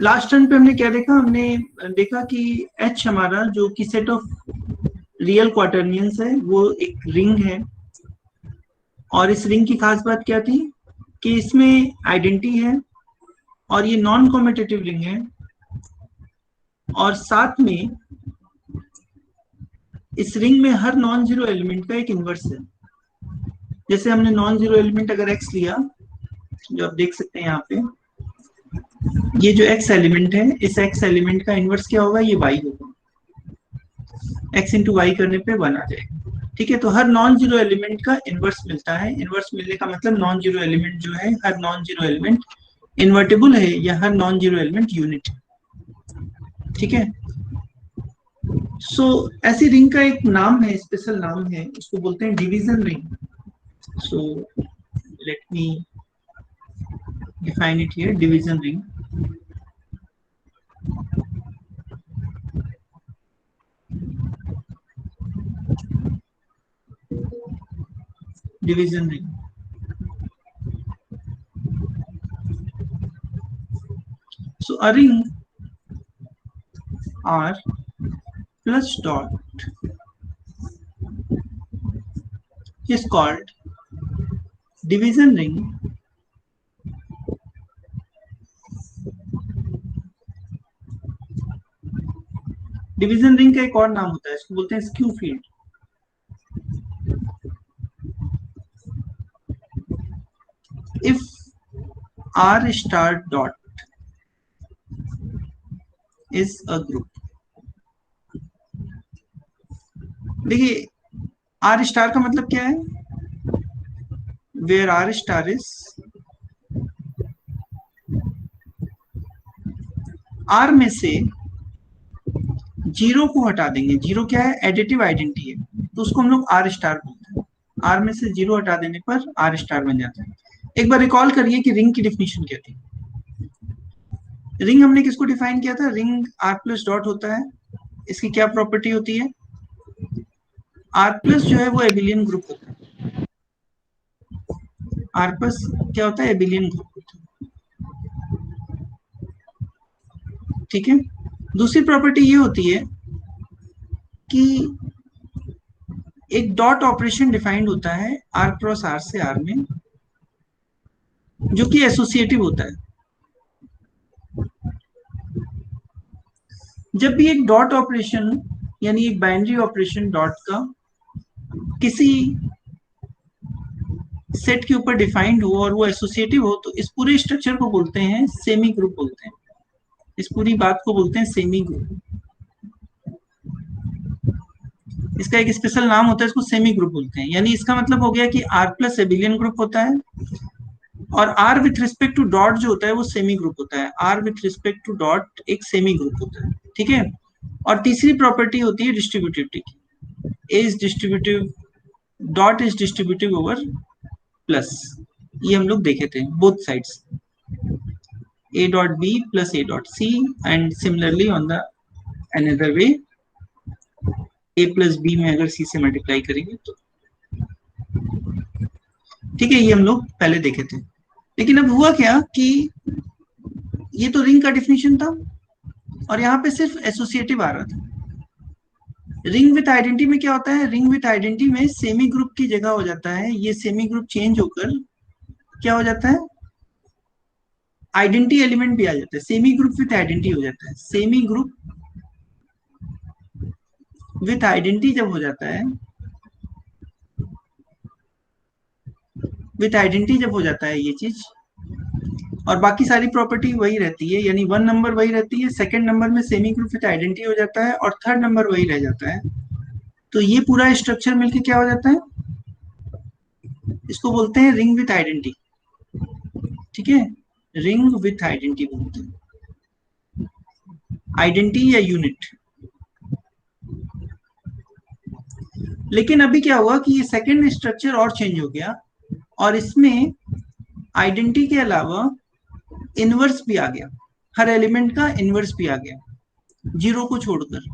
Last turn पे हमने क्या देखा, हमने देखा कि H हमारा जो कि सेट ऑफ रियल क्वार्टरनियंस है वो एक रिंग है। और इस रिंग की खास बात क्या थी कि इसमें आइडेंटिटी है और ये नॉन कॉम्पिटिटिव रिंग है, और साथ में इस रिंग में हर नॉन जीरो एलिमेंट का एक इनवर्स है। जैसे हमने नॉन जीरो एलिमेंट अगर x लिया, जो आप देख सकते हैं यहाँ पे, ये जो x एलिमेंट है, इस x एलिमेंट का इनवर्स क्या होगा, ये y होगा। x इंटू वाई करने पे 1 आ जाएगा। ठीक है, तो हर नॉन जीरो एलिमेंट का इनवर्स मिलता है। इनवर्स मिलने का मतलब नॉन जीरो एलिमेंट जो है, हर नॉन जीरो एलिमेंट इन्वर्टेबल है या हर नॉन जीरो एलिमेंट यूनिट है। ठीक है, सो ऐसी रिंग का एक नाम है, स्पेशल नाम है, उसको बोलते हैं division ring. So let me define it here, division ring. Division ring, so a ring R plus dot is called division ring division ring का एक और नाम होता है, इसको बोलते हैं skew field. If R star dot is a group, देखिए R स्टार का मतलब क्या है, where R star is, R में से जीरो को हटा देंगे, जीरो क्या है, एडिटिव आइडेंटिटी है, तो उसको हम लोग R स्टार बोलते हैं। R में से जीरो हटा देने पर R स्टार बन जाता है। एक बार रिकॉल करिए कि रिंग की डेफिनेशन क्या थी। रिंग हमने किसको डिफाइन किया था, रिंग R प्लस डॉट होता है। इसकी क्या प्रॉपर्टी होती है, R प्लस जो है वो एबिलियन ग्रुप होता है। R प्लस क्या होता है, एबिलियन ग्रुप होता है। ठीक है, दूसरी प्रॉपर्टी ये होती है कि एक डॉट ऑपरेशन डिफाइंड होता है R क्रॉस R से R में, जो कि एसोसिएटिव होता है। जब भी एक डॉट ऑपरेशन यानी एक बाइनरी ऑपरेशन डॉट का किसी सेट के ऊपर डिफाइंड हो और वो एसोसिएटिव हो, तो इस पूरे स्ट्रक्चर को बोलते हैं सेमी ग्रुप बोलते हैं। इस पूरी बात को बोलते हैं सेमी ग्रुप। इसका एक स्पेशल नाम होता है, इसको सेमी ग्रुप बोलते हैं। यानी इसका मतलब हो गया कि R प्लस एबिलियन ग्रुप होता है, और R with respect to dot जो होता है वो सेमी ग्रुप होता है। R with respect to dot एक सेमी ग्रुप होता है। ठीक है, और तीसरी प्रॉपर्टी होती है डिस्ट्रीब्यूटिविटी की। A is distributive, dot is distributive over plus, ये हम लोग देखे थे both sides, a dot b plus a dot c, and similarly on the another way a plus b में अगर c से मल्टीप्लाई करेंगे तो। ठीक है, ये हम लोग पहले देखे थे। लेकिन अब हुआ क्या कि ये तो रिंग का डिफिनेशन था और यहाँ पे सिर्फ एसोसिएटिव आ रहा था। रिंग विथ आइडेंटिटी में क्या होता है, रिंग विथ आइडेंटिटी में सेमी ग्रुप की जगह हो जाता है, ये सेमी ग्रुप चेंज होकर क्या हो जाता है, आइडेंटिटी एलिमेंट भी आ जाता है। सेमी ग्रुप विथ आइडेंटिटी हो जाता है। सेमी ग्रुप विथ आइडेंटिटी जब हो जाता है, विथ आइडेंटिटी जब हो जाता है ये चीज, और बाकी सारी प्रॉपर्टी वही रहती है, यानी 1 नंबर वही रहती है, सेकंड नंबर में सेमी ग्रुप विथ आइडेंटिटी हो जाता है, और थर्ड नंबर वही रह जाता है, तो ये पूरा स्ट्रक्चर मिलके क्या हो जाता है, इसको बोलते हैं रिंग विथ आइडेंटिटी। ठीक है, रिंग विथ आइडेंटिटी बोलते हैं, आइडेंटिटी या यूनिट। लेकिन अभी क्या हुआ कि ये सेकंड स्ट्रक्चर और चेंज हो गया, और इसमें आइडेंटिटी के अलावा इनवर्स भी आ गया, हर एलिमेंट का इनवर्स भी आ गया, जीरो को छोड़कर।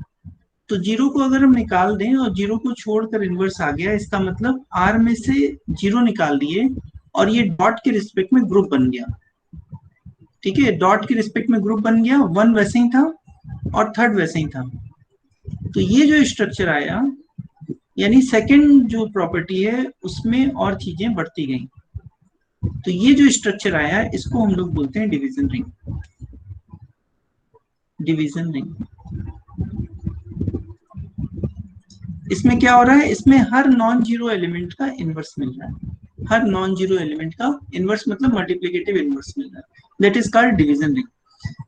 तो जीरो को अगर हम निकाल दें और जीरो को छोड़कर इनवर्स आ गया, इसका मतलब R में से जीरो निकाल दिए और ये डॉट के रिस्पेक्ट में ग्रुप बन गया। ठीक है, डॉट के रिस्पेक्ट में ग्रुप बन गया, वन वैसे ही था और थर्ड वैसे ही था। तो ये जो स्ट्रक्चर आया, यानी सेकंड जो प्रॉपर्टी है उसमें और चीजें बढ़ती गई। तो ये जो स्ट्रक्चर आया इसको हम लोग बोलते हैं डिवीजन रिंग। डिवीजन रिंग, इसमें क्या हो रहा है, इसमें हर नॉन जीरो एलिमेंट का इनवर्स मिल रहा है। हर नॉन जीरो एलिमेंट का इनवर्स मतलब मल्टीप्लिकेटिव इनवर्स मिल रहा है, that is called division ring.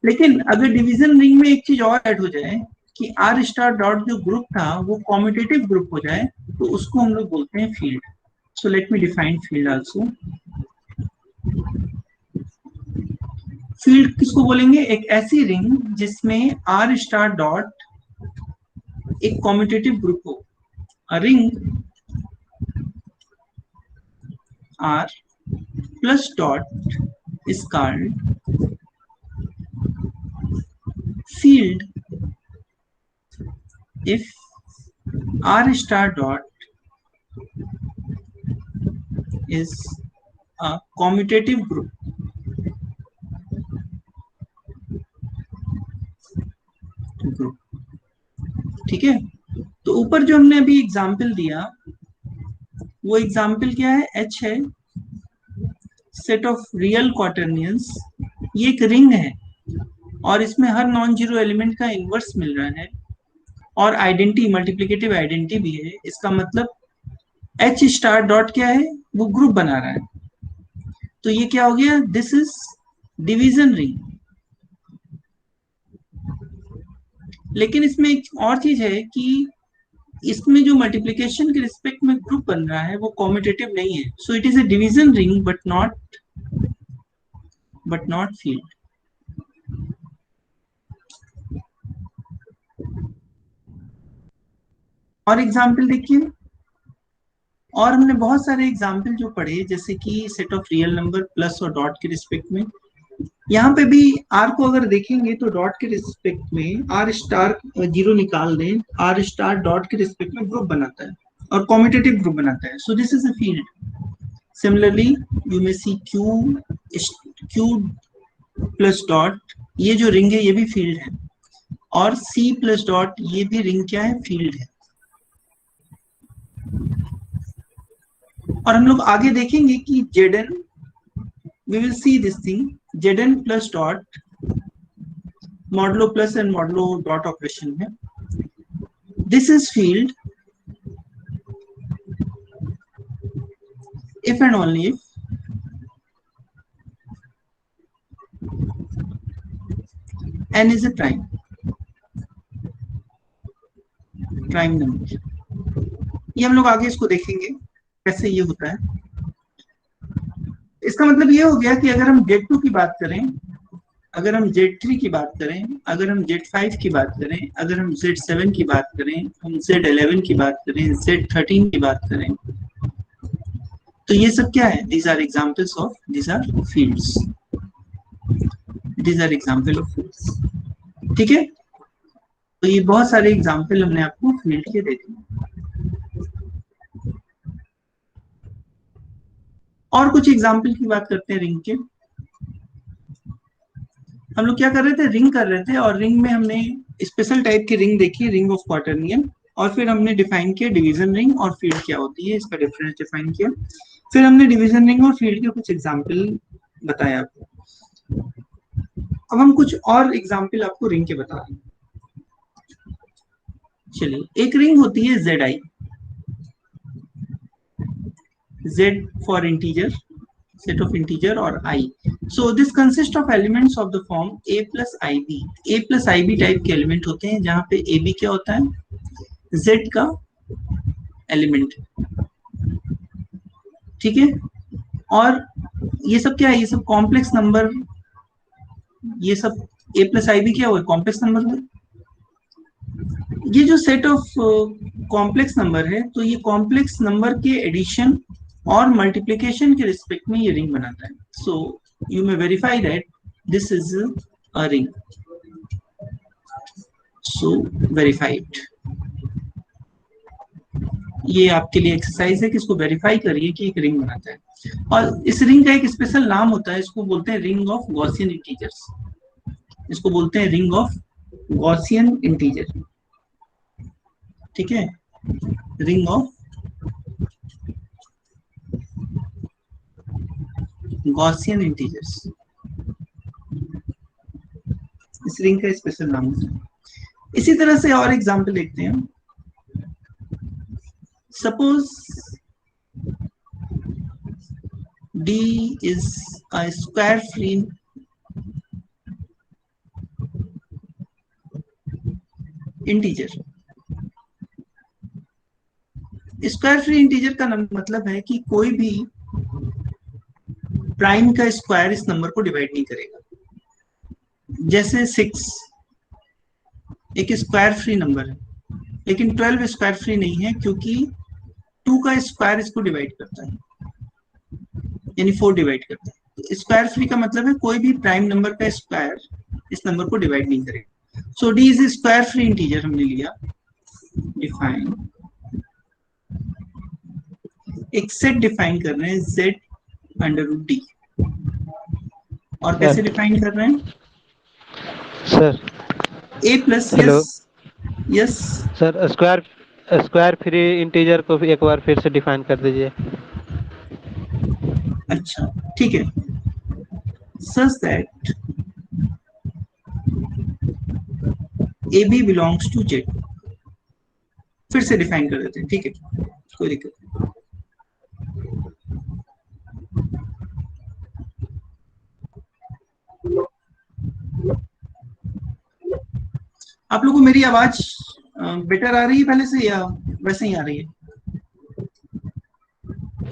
लेकिन अगर डिवीजन रिंग में एक चीज और ऐड हो जाए कि आर स्टार डॉट जो ग्रुप था वो कॉम्यूटेटिव ग्रुप हो जाए, तो उसको हम लोग बोलते हैं field. So let me define field also. Field किसको बोलेंगे, एक ऐसी रिंग जिसमें आर स्टार डॉट एक कॉम्यूटेटिव ग्रुप हो। A ring R plus dot is called field if R star dot is a commutative group. ठीक है, तो ऊपर जो हमने अभी एग्जाम्पल दिया वो एग्जाम्पल क्या है, H है, सेट ऑफ रियल क्वार्टरनियंस। ये एक रिंग है और इसमें हर नॉन जीरो एलिमेंट का इनवर्स मिल रहा है और आइडेंटिटी मल्टीप्लिकेटिव आइडेंटिटी भी है। इसका मतलब H स्टार डॉट क्या है, वो ग्रुप बना रहा है। तो ये क्या हो गया, दिस इज डिवीजन रिंग। लेकिन इसमें एक और चीज है कि इसमें जो मल्टीप्लिकेशन के रिस्पेक्ट में ग्रुप बन रहा है वो कॉम्यूटेटिव नहीं है। So it is a division ring but not field. और एग्जाम्पल देखिए, और हमने बहुत सारे एग्जाम्पल जो पढ़े जैसे कि set of real number plus और डॉट के रिस्पेक्ट में। यहाँ पे भी आर को अगर देखेंगे तो डॉट के रिस्पेक्ट में आर स्टार जीरो निकाल दें, आर स्टार डॉट के रिस्पेक्ट में ग्रुप बनाता है और कॉम्यूटेटिव ग्रुप बनाता है। So this is a field. Similarly you may see Q plus dot, ये जो रिंग है ये भी फील्ड है, और सी प्लस डॉट ये भी रिंग क्या है, फील्ड है। और हम लोग आगे देखेंगे कि Zn, we will see this thing, Zn plus dot modulo plus and modulo dot operation है, this is field if and only if n is a prime number। ये हम लोग आगे इसको देखेंगे कैसे ये होता है। इसका मतलब ये हो गया कि अगर हम Z2 की बात करें, अगर हम Z3 की बात करें, अगर हम Z5 की बात करें, अगर हम Z7 की बात करें, हम Z11 की बात करें, Z13 की बात करें, तो ये सब क्या है, these are examples of, these are fields, these are example of fields। ठीक है, तो ये बहुत सारे एग्जाम्पल हमने आपको फील्ड के दे दिए। और कुछ एग्जाम्पल की बात करते हैं रिंग के। हम लोग क्या कर रहे थे, रिंग कर रहे थे, और रिंग में हमने स्पेशल टाइप की रिंग देखी, रिंग ऑफ क्वार्टरनियन, और फिर हमने डिफाइन किया डिवीजन रिंग और फील्ड क्या होती है, इसका डिफरेंस डिफाइन किया। फिर हमने डिवीजन रिंग और फील्ड के कुछ एग्जाम्पल बताया आपको। अब हम कुछ और एग्जाम्पल आपको रिंग के बता रहे हैं। चलिए, एक रिंग होती है Zi, Z for integer, set of integer or I. So this consists of elements of the form A plus IB। A plus IB type के एलिमेंट होते हैं जहां पे AB क्या होता है, Z का एलिमेंट। ठीक है, और ये सब क्या है, ये सब कॉम्प्लेक्स नंबर, ये सब A plus IB क्या हुआ, कॉम्प्लेक्स नंबर हुआ। ये जो सेट ऑफ कॉम्प्लेक्स नंबर है, तो ये कॉम्प्लेक्स नंबर के एडिशन और मल्टीप्लिकेशन के रिस्पेक्ट में ये रिंग बनाता है। सो you may verify that this is a ring. So verified, ये आपके लिए एक्सरसाइज है कि इसको वेरीफाई करिए कि एक रिंग बनाता है। और इस रिंग का एक स्पेशल नाम होता है, इसको बोलते हैं रिंग ऑफ गॉसियन इंटीजर्स, इसको बोलते हैं रिंग ऑफ गॉसियन इंटीजर। ठीक है, रिंग ऑफ गॉसियन इंटीजर्स, इस रिंग का स्पेशल नाम होता है। इसी तरह से और एग्जांपल देखते हैं। Suppose D is a square free integer. Square free integer का मतलब है कि कोई भी प्राइम का स्क्वायर इस नंबर को डिवाइड नहीं करेगा। जैसे 6 एक स्क्वायर फ्री नंबर है, लेकिन 12 स्क्वायर फ्री नहीं है, क्योंकि 2 का स्क्वायर इसको डिवाइड करता है, यानी 4 डिवाइड करता है। तो स्क्वायर फ्री का मतलब है कोई भी प्राइम नंबर का स्क्वायर इस नंबर को डिवाइड नहीं करेगा। So d is square free integer हमने लिया, डिफाइन एक सेट डिफाइन कर रहे हैं z अंडर रूट डी। और कैसे डिफाइन कर रहे हैं sir? a plus, hello yes yes sir, square free integer को भी एक बार फिर से डिफाइन कर दीजिए। अच्छा ठीक है, such that A B belongs to Z. फिर से डिफाइन कर देते हैं, ठीक है, कोई दिक्कत नहीं। आप लोगों को मेरी आवाज बेटर आ रही है पहले से, या वैसे ही आ रही है?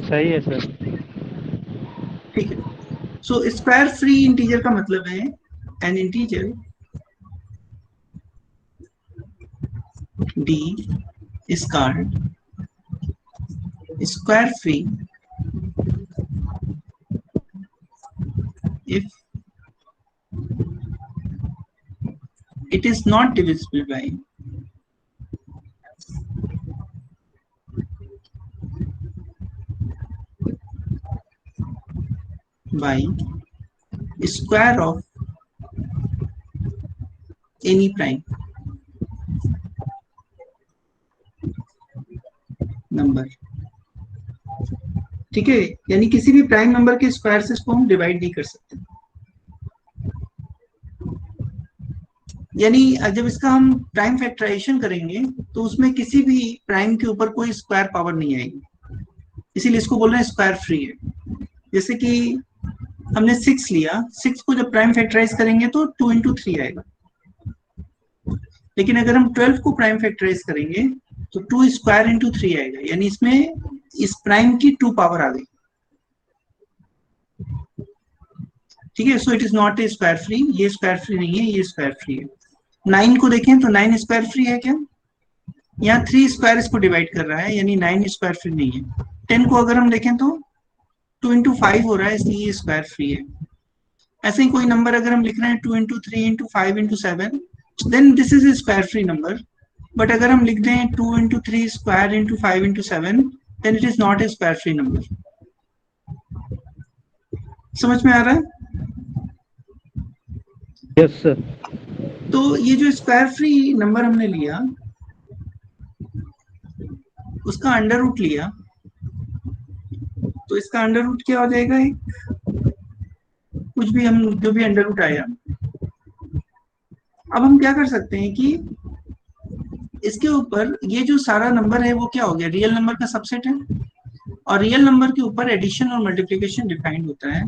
सही है सर। ठीक है, सो स्क्वायर फ्री इंटीजर का मतलब है N integer d is called square free if it is not divisible by square of any prime number. ठीक है, यानी किसी भी प्राइम नंबर के स्क्वायर से इसको हम डिवाइड नहीं कर सकते। यानी जब इसका हम प्राइम फैक्टराइजेशन करेंगे तो उसमें किसी भी प्राइम के ऊपर कोई स्क्वायर पावर नहीं आएगी, इसीलिए इसको बोल रहे हैं स्क्वायर फ्री है। जैसे कि हमने 6 लिया, 6 को जब प्राइम फैक्टराइज करेंगे तो 2 इंटू 3 आएगा, लेकिन अगर हम 12 को प्राइम फैक्टराइज करेंगे तो 2 स्क्वायर इंटू 3 आएगा, यानी इसमें इस प्राइम की 2 पावर आ गई। ठीक है, so it is not a square free, ये स्क्वायर फ्री नहीं है, ये स्क्वायर फ्री है। 9 को देखें तो 9 स्क्वायर फ्री है क्या? यहाँ 3 स्क्वायर इसको डिवाइड कर रहा है, यानी 9 स्क्वायर फ्री नहीं है। 10 को अगर हम देखें तो 2 इंटू 5 हो रहा है, इसलिए ये स्क्वायर फ्री है। ऐसे ही कोई नंबर अगर हम लिख रहे हैं 2 into 3 into 5 into 7, then this is a square free number. But अगर हम लिख दें 2 into 3 square into 5 into 7, then it is not a square free number. समझ में आ रहा है? Yes sir. तो ये जो स्क्वायर फ्री नंबर हमने लिया, उसका अंडर रूट लिया, तो इसका अंडर रूट क्या हो जाएगा? एक कुछ भी, हम जो भी अंडर रूट आया। अब हम क्या कर सकते हैं कि इसके ऊपर ये जो सारा नंबर है वो क्या हो गया, रियल नंबर का सबसेट है, और रियल नंबर के ऊपर एडिशन और मल्टीप्लिकेशन डिफाइंड होता है।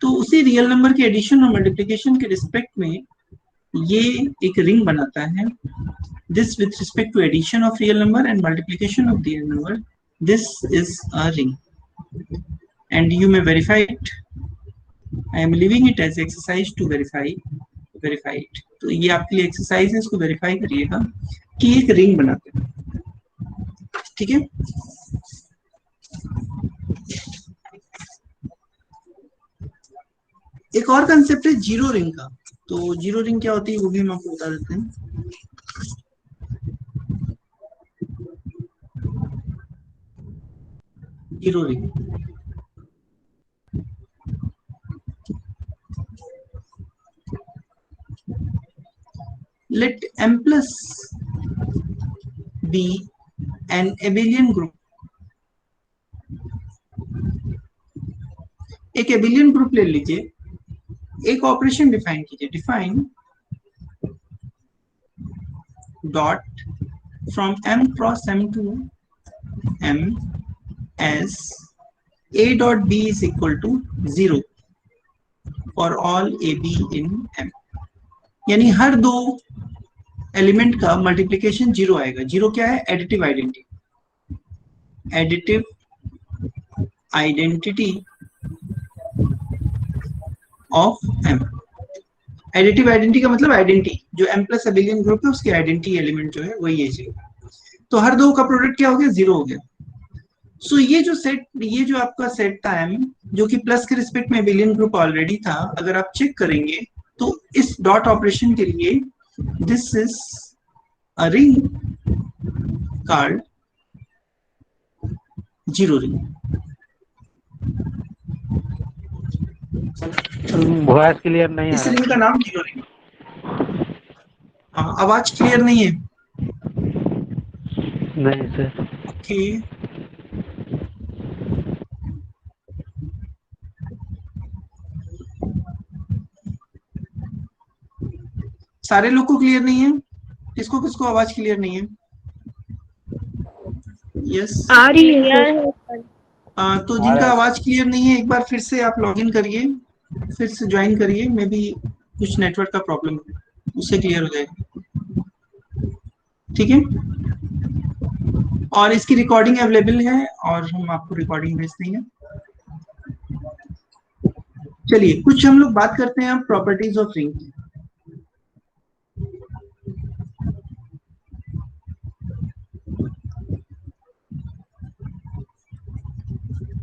तो उसी रियल नंबर के एडिशन और मल्टीप्लिकेशन के रिस्पेक्ट में ये एक रिंग बनाता है। This with respect to addition of real number and multiplication of real number, this is a ring and you may verify it. I am living it as exercise to verify it. तो ये आपके लिए exercise है, इसको verify करिएगा कि एक ring बनाते हैं। ठीक है, एक और कंसेप्ट है जीरो रिंग का। तो जीरो रिंग क्या होती है वो भी हम आपको बता देते हैं। Zero ring let m plus be an abelian group. एक एबिलियन ग्रुप ले लीजिए, एक ऑपरेशन डिफाइन कीजिए, define dot from m cross m to m as a dot b is equal to 0 for all a b in m. यानी हर दो element का multiplication 0 आएगा. 0 क्या है? Additive identity. Additive identity of m. Additive identity का मतलब identity जो m plus abelian group है उसकी आइडेंटिटी एलिमेंट जो है वही है 0. तो हर दो का प्रोडक्ट क्या हो गया? 0 हो गया. सो ये जो आपका सेट था m, जो कि प्लस के रिस्पेक्ट में एबिलियन ग्रुप ऑलरेडी था, अगर आप चेक करेंगे तो इस डॉट ऑपरेशन के लिए this is a ring called zero ring. Voice clear नहीं आ इस रहा रिंग का नाम जीरो रिंग. आवाज क्लियर नहीं है? नहीं सर. ओके. सारे लोग को क्लियर नहीं है? किसको किसको आवाज क्लियर नहीं है? यस आ रही है. तो जिनका आवाज क्लियर नहीं है एक बार फिर से आप लॉगिन करिए, फिर से ज्वाइन करिए. मे बी कुछ नेटवर्क का प्रॉब्लम है, उससे क्लियर हो जाएगा. ठीक है. और इसकी रिकॉर्डिंग अवेलेबल है और हम आपको रिकॉर्डिंग भेज देंगे. चलिए कुछ हम लोग बात करते हैं अब प्रॉपर्टीज ऑफ रिंग की.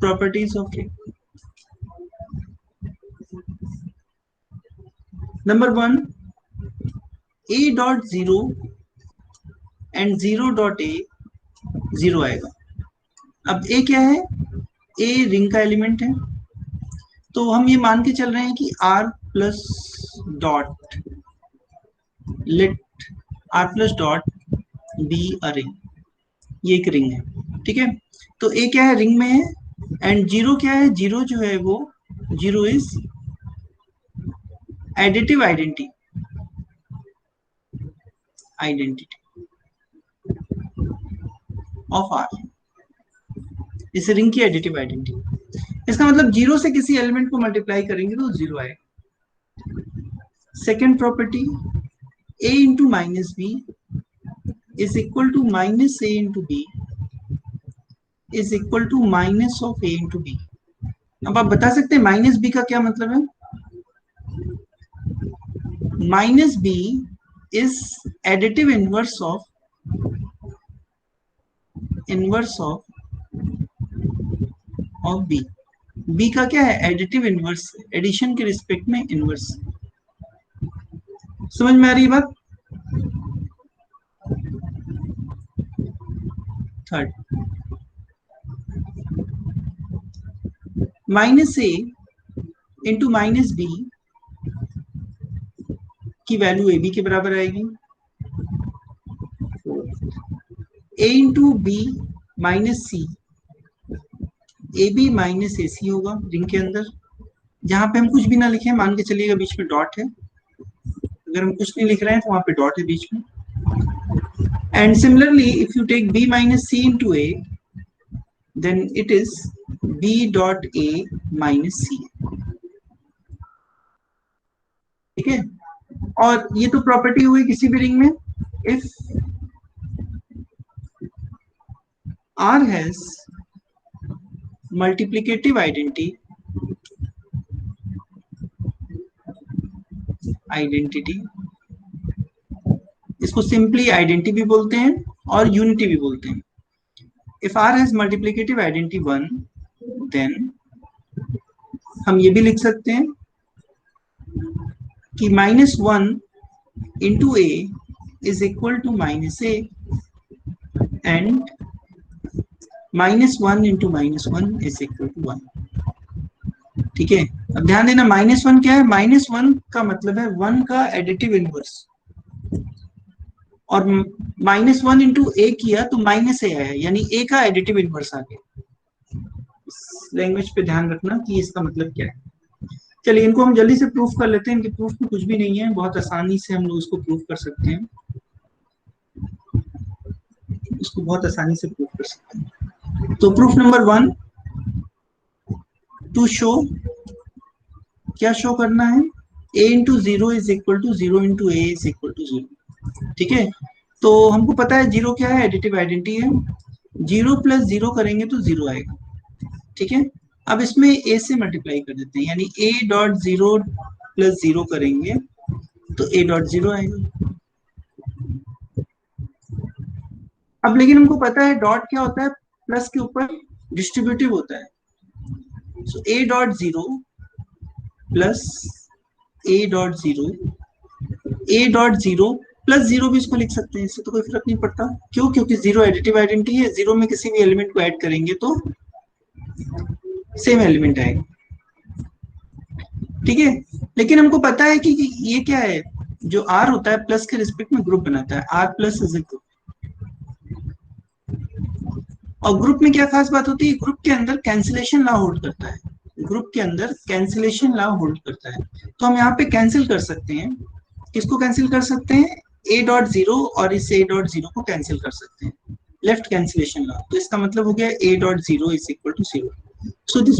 Properties of ring. Number 1, a dot 0 and 0 dot a 0 आएगा. अब a क्या है? a रिंग का एलिमेंट है, तो हम ये मान के चल रहे हैं कि r plus dot let r plus dot be a ring. ये एक रिंग है. ठीक है. तो a क्या है? रिंग में है. एंड 0 क्या है? 0 जो है वो 0 is additive identity of r. इस रिंग की एडिटिव आइडेंटिटी. इसका मतलब 0 से किसी एलिमेंट को मल्टीप्लाई करेंगे तो 0 आएगा. Second property, a into minus B is equal to minus a into B is equal to minus of a into B. अब आप बता सकते हैं माइनस बी का क्या मतलब है? Minus B is additive inverse of b. B का क्या है? एडिटिव इनवर्स, एडिशन के रिस्पेक्ट में इनवर्स. समझ में आ रही बात? थर्ड, माइनस ए इंटू माइनस बी की वैल्यू ए बी के बराबर आएगी. A into b minus c a b minus a c होगा रिंग के अंदर. जहां पे हम कुछ भी ना लिखे, मान के चलिएगा बीच में डॉट है. अगर हम कुछ नहीं लिख रहे हैं तो वहां पे डॉट है बीच में. And similarly if you take b minus c into a then it is b dot a minus c. ठीक है. और ये तो प्रॉपर्टी हुई किसी भी रिंग में. If r has multiplicative identity इसको सिंपली आइडेंटिटी भी बोलते हैं और यूनिटी भी बोलते हैं. If r has multiplicative identity 1 then हम ये भी लिख सकते हैं कि minus 1 into A is equal to minus A and minus 1 into minus 1 is equal to 1. ठीक है. अब ध्यान देना माइनस 1 क्या है? माइनस 1 का मतलब है 1 का एडिटिव इनवर्स. और -1 इंटू ए किया तो -a आया, यानी a का एडिटिव इनवर्स आ गया। इस लैंग्वेज पे ध्यान रखना कि इसका मतलब क्या है। चलिए इनको हम जल्दी से प्रूफ कर लेते हैं, इनके प्रूफ में कुछ भी नहीं है, बहुत आसानी से हम लोग इसको प्रूफ कर सकते हैं, इसको बहुत आसानी से प्रूफ कर सकते हैं। तो प्रूफ नंबर 1, टू शो, क्या शो करना है, a into 0 is equal to 0 into A is equal to 0। ठीक है, तो हमको पता है 0 क्या है, एडिटिव आइडेंटिटी है, 0 प्लस 0 करेंगे तो 0 आएगा। ठीक है, अब इसमें a से मल्टीप्लाई कर देते हैं, यानी a डॉट 0 प्लस 0 करेंगे तो a डॉट 0 आएगा। अब लेकिन हमको पता है डॉट क्या होता है, प्लस के ऊपर डिस्ट्रीब्यूटिव होता है, सो a dot 0 plus a dot 0, a dot 0 plus 0 भी इसको लिख सकते हैं, इससे तो कोई फर्क नहीं पड़ता। क्यों? क्योंकि 0 एडिटिव आइडेंटिटी है, 0 में किसी भी एलिमेंट को ऐड करेंगे तो सेम एलिमेंट आएगा। ठीक है, लेकिन हमको पता है कि ये क्या है, जो r होता है प्लस के रिस्पेक्ट में ग्रुप बनाता है, r plus is a group. और ग्रुप में क्या खास बात होती है, ग्रुप के अंदर कैंसिलेशन लॉ होल्ड करता है, ग्रुप के अंदर कैंसिलेशन लॉ होल्ड करता है। तो हम यहाँ पे कैंसिल कर सकते हैं, किसको कैंसिल कर सकते हैं, a डॉट 0 और इस a डॉट 0 को कैंसिल कर सकते हैं, लेफ्ट कैंसिलेशन लॉ। तो इसका मतलब हो गया a dot 0 is equal to 0। So this,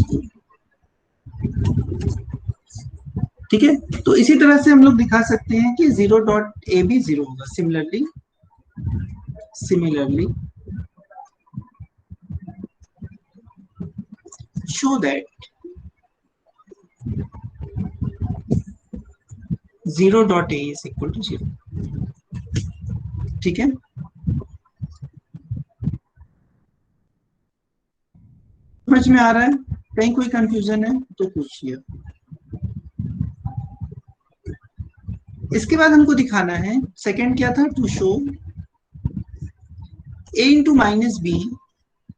ठीक है, तो इसी तरह से हम लोग दिखा सकते हैं कि 0 डॉट a भी 0 होगा। Similarly show that 0 dot a is equal to 0। ठीक है, समझ में आ रहा है? कहीं कोई कंफ्यूजन है तो पूछिए। इसके बाद हमको दिखाना है, सेकंड क्या था, to show a into minus B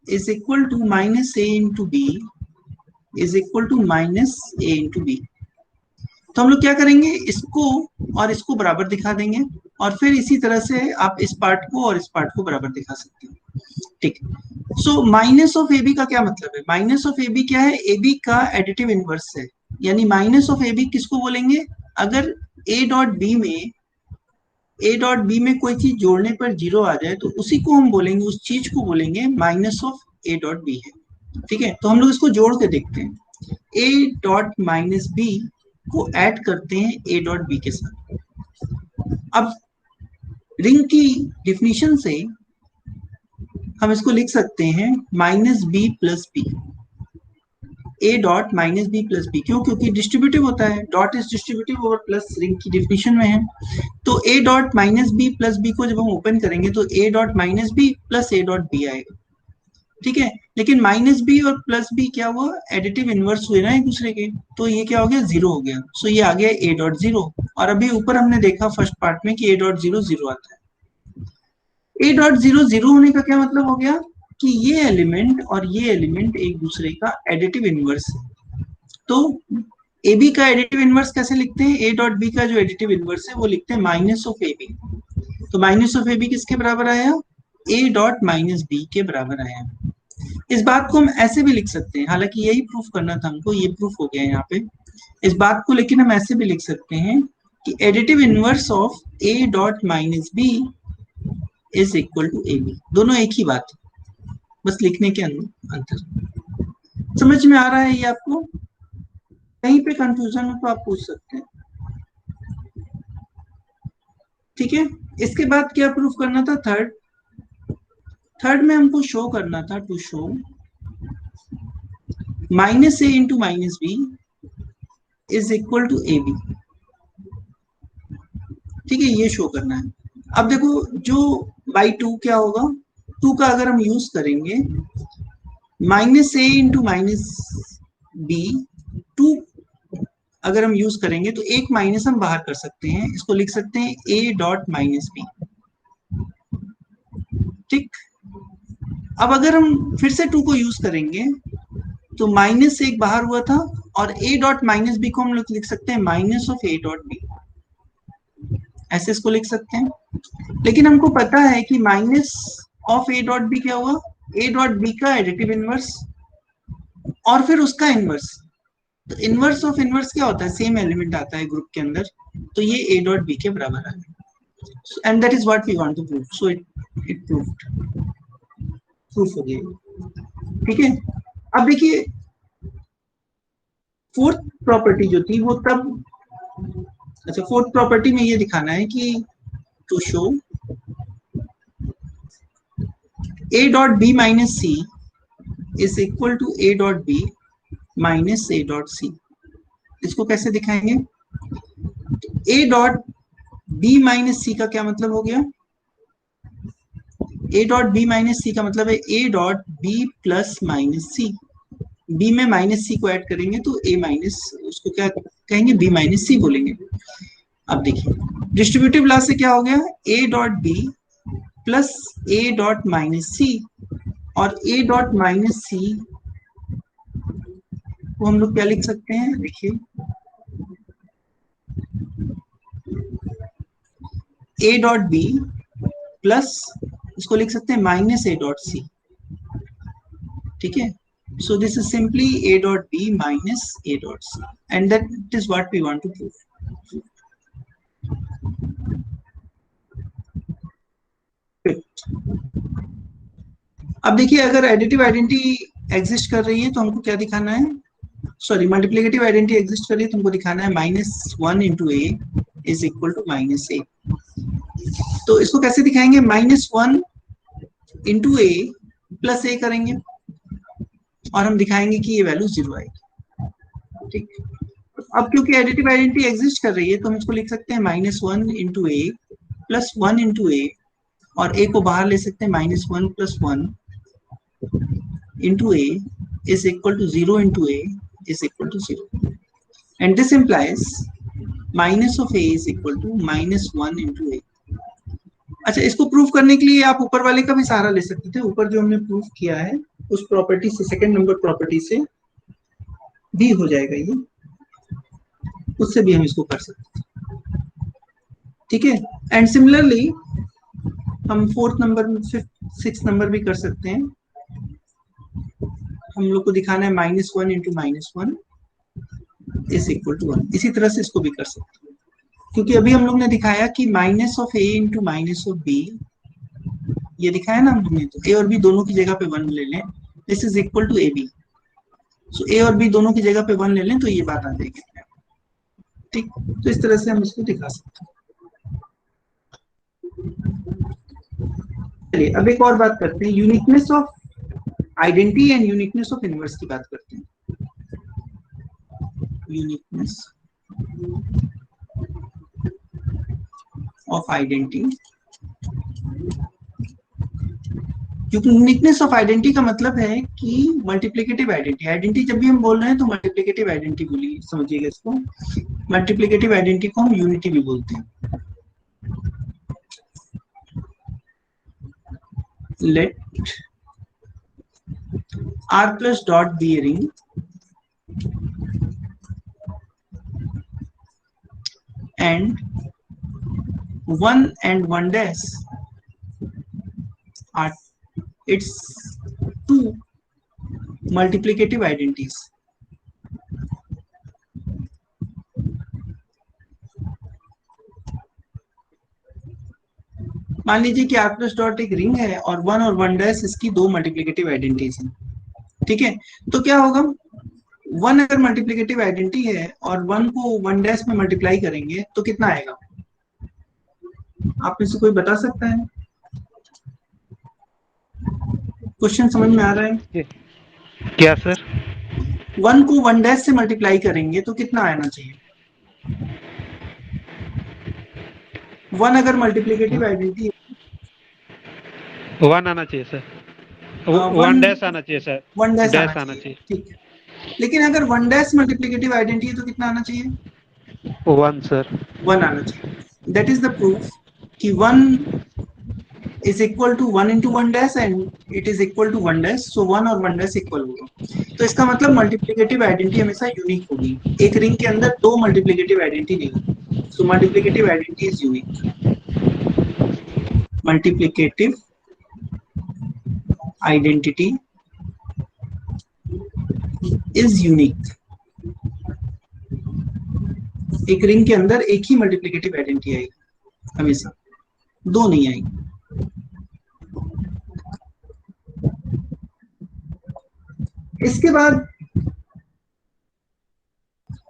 is equal to minus a into B is equal to minus a into B. तो हम लोग क्या करेंगे, इसको और इसको बराबर दिखा देंगे, और फिर इसी तरह से आप इस पार्ट को और इस पार्ट को बराबर दिखा सकते हैं। ठीक, so minus of A B का क्या मतलब है, माइनस ऑफ ए बी क्या है, ए बी का एडिटिव इनवर्स है, यानी माइनस ऑफ ए बी किसको बोलेंगे, अगर ए डॉट बी में कोई चीज जोड़ने पर 0 आ जाए तो उसी को हम बोलेंगे, उस चीज को बोलेंगे minus of A dot B है। ठीक है, तो हम लोग इसको जोड़ के देखते हैं, ए डॉट माइनस बी को ऐड करते हैं ए डॉट बी के साथ। अब रिंग की डिफिनीशन से हम इसको लिख सकते हैं minus B plus B, A dot minus B plus B. क्यों? क्योंकि डिस्ट्रीब्यूटिव होता है, डॉट इज डिस्ट्रीब्यूटिव और प्लस रिंग की डिफिनीशन में है। तो A dot minus B plus B को जब हम ओपन करेंगे तो A dot minus B plus A dot B आएगा। ठीक है, लेकिन माइनस बी और प्लस बी क्या हुआ, एडिटिव इनवर्स हुए ना एक दूसरे के, तो ये क्या हो गया, 0 हो गया। सो ये आ गया ए डॉट 0। और अभी ऊपर हमने देखा फर्स्ट पार्ट में कि ए डॉट 0 0 आता है। ए डॉट 0 0 होने का क्या मतलब हो गया कि ये एलिमेंट और ये एलिमेंट एक दूसरे का एडिटिव इनवर्स है। तो ए बी का एडिटिव इनवर्स कैसे लिखते हैं, ए डॉट बी का जो एडिटिव इनवर्स है वो लिखते हैं माइनस ऑफ ए बी। तो माइनस ऑफ ए बी किसके बराबर आया, ए डॉट माइनस बी के बराबर आया। इस बात को हम ऐसे भी लिख सकते हैं, हालांकि यही प्रूफ करना था हमको, ये प्रूफ हो गया यहाँ पे। इस बात को लेकिन हम ऐसे भी लिख सकते हैं कि additive inverse of A dot minus B is equal to A B. दोनों एक ही बात है, बस लिखने के अंतर। समझ में आ रहा है ये आपको? कहीं पे कंफ्यूजन हो तो आप पूछ सकते हैं। ठीक है, इसके बाद क्या प्रूफ करना था, थर्ड में हमको शो करना था, to show minus A into minus B is equal to A B. ठीक है, ये शो करना है। अब देखो जो बाई 2 क्या होगा, 2 का अगर हम यूज करेंगे, माइनस ए इंटू माइनस बी, 2 अगर हम यूज करेंगे तो एक माइनस हम बाहर कर सकते हैं, इसको लिख सकते हैं ए डॉट माइनस बी। ठीक, अब अगर हम फिर से 2 को यूज करेंगे तो माइनस एक बाहर हुआ था, और ए डॉट माइनस बी को हम लोग लिख सकते हैं minus of A dot B, ऐसे इसको लिख सकते हैं। लेकिन हमको पता है कि minus of A dot B क्या हुआ, ए डॉट बी का एडिटिव इनवर्स और फिर उसका इनवर्स। तो इनवर्स ऑफ इनवर्स क्या होता है, सेम एलिमेंट आता है ग्रुप के अंदर, तो ये ए डॉट बी के बराबर है, and that is what we want to prove, so it proof हो गया। ठीक है, अब देखिए फोर्थ प्रॉपर्टी जो थी वो तब, अच्छा फोर्थ प्रॉपर्टी में ये दिखाना है कि to show a dot b minus c is equal to a dot b minus a dot c। इसको कैसे दिखाएंगे, a dot b minus c का क्या मतलब हो गया, a dot b minus c का मतलब है a dot b plus minus c, b में माइनस c को ऐड करेंगे तो a माइनस, उसको क्या कहेंगे, b माइनस c बोलेंगे। अब देखिए डिस्ट्रीब्यूटिव लॉ से क्या हो गया, a dot b plus a dot minus c, और a डॉट माइनस c को हम लोग क्या लिख सकते हैं, देखिए a डॉट b प्लस इसको लिख सकते हैं माइनस a डॉट c। ठीक है, so this is simply a dot b minus a dot c, and that is what we want to prove। अब देखिए अगर एडिटिव आइडेंटिटी एग्जिस्ट कर रही है तो हमको क्या दिखाना है, सॉरी मल्टीप्लिकेटिव आइडेंटिटी एग्जिस्ट कर रही है तो हमको दिखाना है minus one into A is equal to minus a. तो इसको कैसे दिखाएंगे, minus one into a plus a करेंगे और हम दिखाएंगे कि ये वैल्यू जीरो आएगी। ठीक, अब क्योंकि एडिटिव आइडेंटिटी एग्जिस्ट कर रही है तो हम इसको लिख सकते हैं minus one into a plus one into ए, और ए को बाहर ले सकते हैं, minus one plus one into a is equal to 0 into a is equal to 0, and this implies minus of a is equal to minus 1 into a। अच्छा, इसको proof करने के लिए आप ऊपर वाले का भी सहारा ले सकते थे, ऊपर जो हमने प्रूफ किया है उस प्रॉपर्टी से, सेकंड नंबर प्रॉपर्टी से भी हो जाएगा ये, उससे भी हम इसको कर सकते हैं। ठीक है, एंड सिमिलरली हम fourth number, fifth six number भी कर सकते हैं। हम लोग को दिखाना है minus one into minus one is equal to one, इसी तरह से इसको भी कर सकते हैं, क्योंकि अभी हम लोग ने दिखाया कि minus of A into minus of B, ये दिखाया ना हम लोग ने, तो ए और बी दोनों की जगह पे वन ले लें, this is equal to A b, so a और बी दोनों की जगह पे वन ले लें तो ये बात आ जाएगी। ठीक, तो इस तरह से हम इसको दिखा सकते हैं। चलिए अब एक और बात करते हैं, uniqueness of identity and uniqueness of inverse की बात करते हैं। यूनिकनेस ऑफ आइडेंटिटी, क्योंकि यूनिकनेस ऑफ आइडेंटिटी का मतलब है कि मल्टीप्लिकेटिव आइडेंटिटी, आइडेंटिटी जब भी हम बोल रहे हैं तो मल्टीप्लिकेटिव आइडेंटिटी बोलिए, समझिएगा इसको, मल्टीप्लिकेटिव आइडेंटिटी को हम यूनिटी भी बोलते हैं। Let R plus dot be a ring and 1 dash are its two multiplicative identities। मान लीजिए कि R plus dot एक रिंग है और 1 डैश इसकी दो मल्टीप्लिकेटिव आइडेंटिटीज हैं। ठीक है, तो क्या होगा, 1 अगर मल्टीप्लिकेटिव आइडेंटिटी है और 1 को 1 डैश में मल्टीप्लाई करेंगे तो कितना आएगा, आप में से कोई बता सकता है? क्वेश्चन समझ में आ रहा है क्या सर? 1 को 1 डैश से मल्टीप्लाई करेंगे तो कितना आना चाहिए, 1 अगर मल्टीप्लिकेटिव आइडेंटिटी 1 आना चाहिए सर, 1 डैश आना चाहिए सर, 1 डैश आना चाहिए। ठीक है, लेकिन अगर 1 डैश मल्टीप्लिकेटिव आइडेंटिटी है तो कितना आना चाहिए, 1 सर, 1 आना चाहिए। दैट इज द प्रूफ कि 1 is equal to 1 into 1 dash and it is equal to 1 dash, so 1 और 1 dash इक्वल होगा। तो इसका मतलब मल्टीप्लिकेटिव आइडेंटिटी हमेशा यूनिक होगी, एक रिंग के अंदर दो मल्टीप्लिकेटिव आइडेंटिटी नहीं, so multiplicative identity is unique. multiplicative identity is unique. एक रिंग के अंदर एक ही मल्टीप्लिकेटिव आइडेंटिटी आएगी हमेशा, दो नहीं आएगी। इसके बाद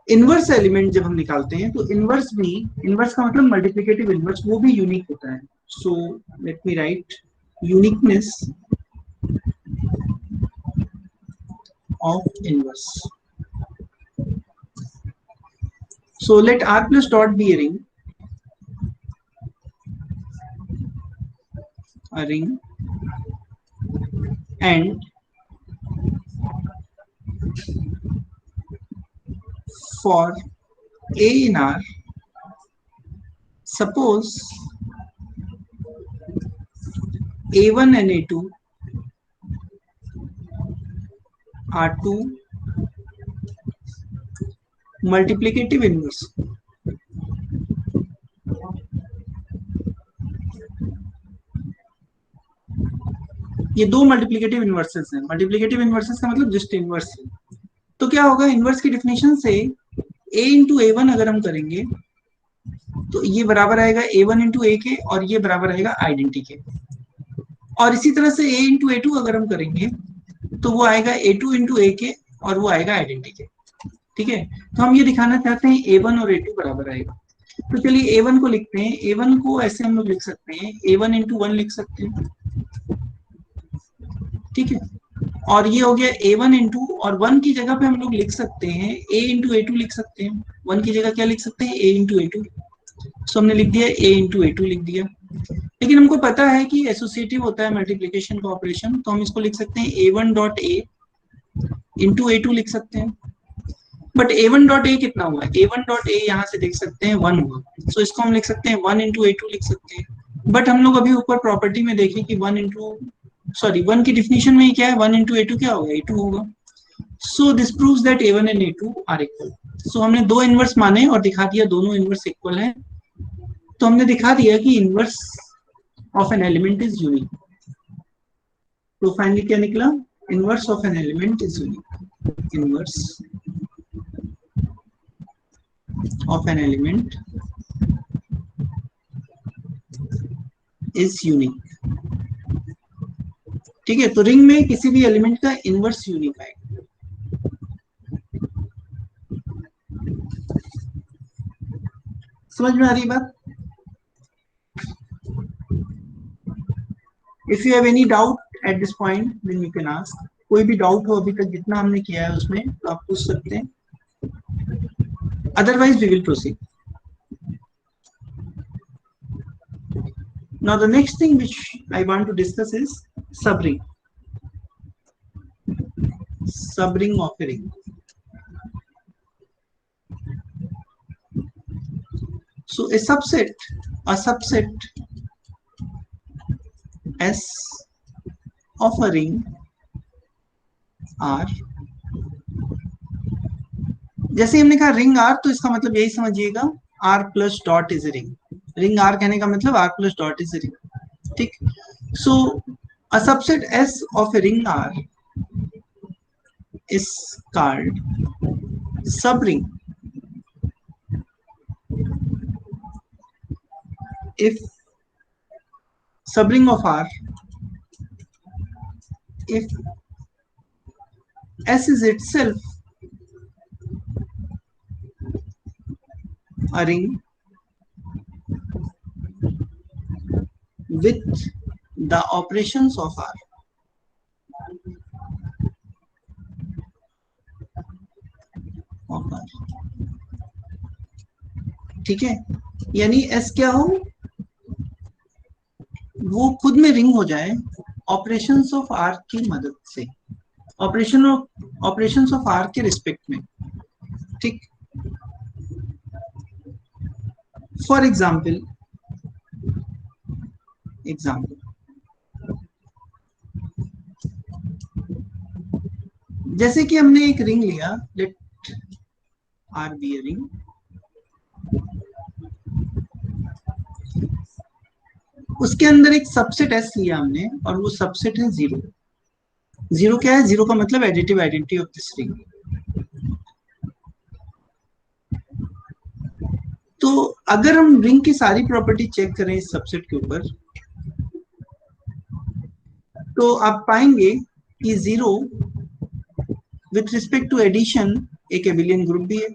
इनवर्स एलिमेंट जब हम निकालते हैं तो इनवर्स का मतलब मल्टीप्लिकेटिव इनवर्स, वो भी यूनिक होता है। So let me right uniqueness of inverse. So let R plus dot be a ring, and for A in R, suppose A1 and A2 are two multiplicative inverse. ये दो multiplicative inverses हैं। Multiplicative inverses का मतलब just inverse है। तो क्या होगा, inverse की डिफिनेशन से a इंटू A1 अगर हम करेंगे तो ये बराबर आएगा A1 इंटू A के, और ये बराबर आएगा आइडेंटिटी के। और इसी तरह से A इंटू A2 अगर हम करेंगे तो वो आएगा A2 इंटू A के, और वो आएगा आइडेंटिटी के। ठीक है, तो हम ये दिखाना चाहते हैं A1 और A2 बराबर आएगा। तो चलिए A1 को लिखते हैं। A1 को ऐसे हम लोग लिख सकते हैं, A1 इंटू 1 लिख सकते हैं। ठीक है, और ये हो गया A1 इंटू, और 1 की जगह पे हम लोग लिख सकते हैं A इंटू A2 लिख सकते हैं। 1 की जगह क्या लिख सकते हैं, A इंटू A2। सो हमने लिख दिया A इंटू A2 लिख दिया। लेकिन हमको पता है कि एसोसिएटिव होता है मल्टीप्लिकेशन का ऑपरेशन, तो हम इसको लिख सकते हैं A1 dot A into A2 लिख सकते हैं। बट A1 डॉट A कितना हुआ, A1 डॉट A यहाँ से देख सकते हैं 1 हुआ, सो इसको हम लिख सकते हैं 1 इंटू A2 लिख सकते हैं। बट हम लोग अभी ऊपर प्रॉपर्टी में देखें कि 1 की डिफिनेशन में क्या है, 1 इंटू A2 क्या होगा, A2 होगा। So this proves that A1 and A2 are equal. So हमने दो इनवर्स माने और दिखा दिया दोनों इनवर्स इक्वल है। तो हमने दिखा दिया कि inverse of an element is unique. तो फाइनली क्या निकला, inverse of an element is unique. Inverse of an element is unique। ठीक है, तो रिंग में किसी भी एलिमेंट का इनवर्स यूनिक आएगा। समझ में आ रही बात? If you have any doubt at this point then you can ask. कोई भी डाउट हो अभी तक जितना हमने किया है उसमें, तो आप पूछ सकते हैं, otherwise we will proceed. Now the next thing which I want to discuss is subring of a ring. So a subset S of a ring R, जैसे हमने कहा रिंग R, तो इसका मतलब यही समझिएगा R plus dot is a ring. Ring R कहने का मतलब R plus dot is a ring. ठीक, so a subset S of a ring R is called subring if subring of R, if S is itself a ring with the operations of R। ठीक है, यानी S क्या हो, वो खुद में ring हो जाए ऑपरेशंस ऑफ R की मदद से, ऑपरेशंस ऑफ R के रिस्पेक्ट में। ठीक, फॉर एग्जाम्पल जैसे कि हमने एक रिंग लिया, let R be a ring, उसके अंदर एक सबसेट एस लिया हमने और वो सबसेट है जीरो। जीरो क्या है? जीरो का मतलब additive identity of this ring. तो अगर हम रिंग की सारी प्रॉपर्टी चेक करें इस सबसेट के ऊपर, तो आप पाएंगे कि zero with respect to addition एक एबिलियन ग्रुप भी है,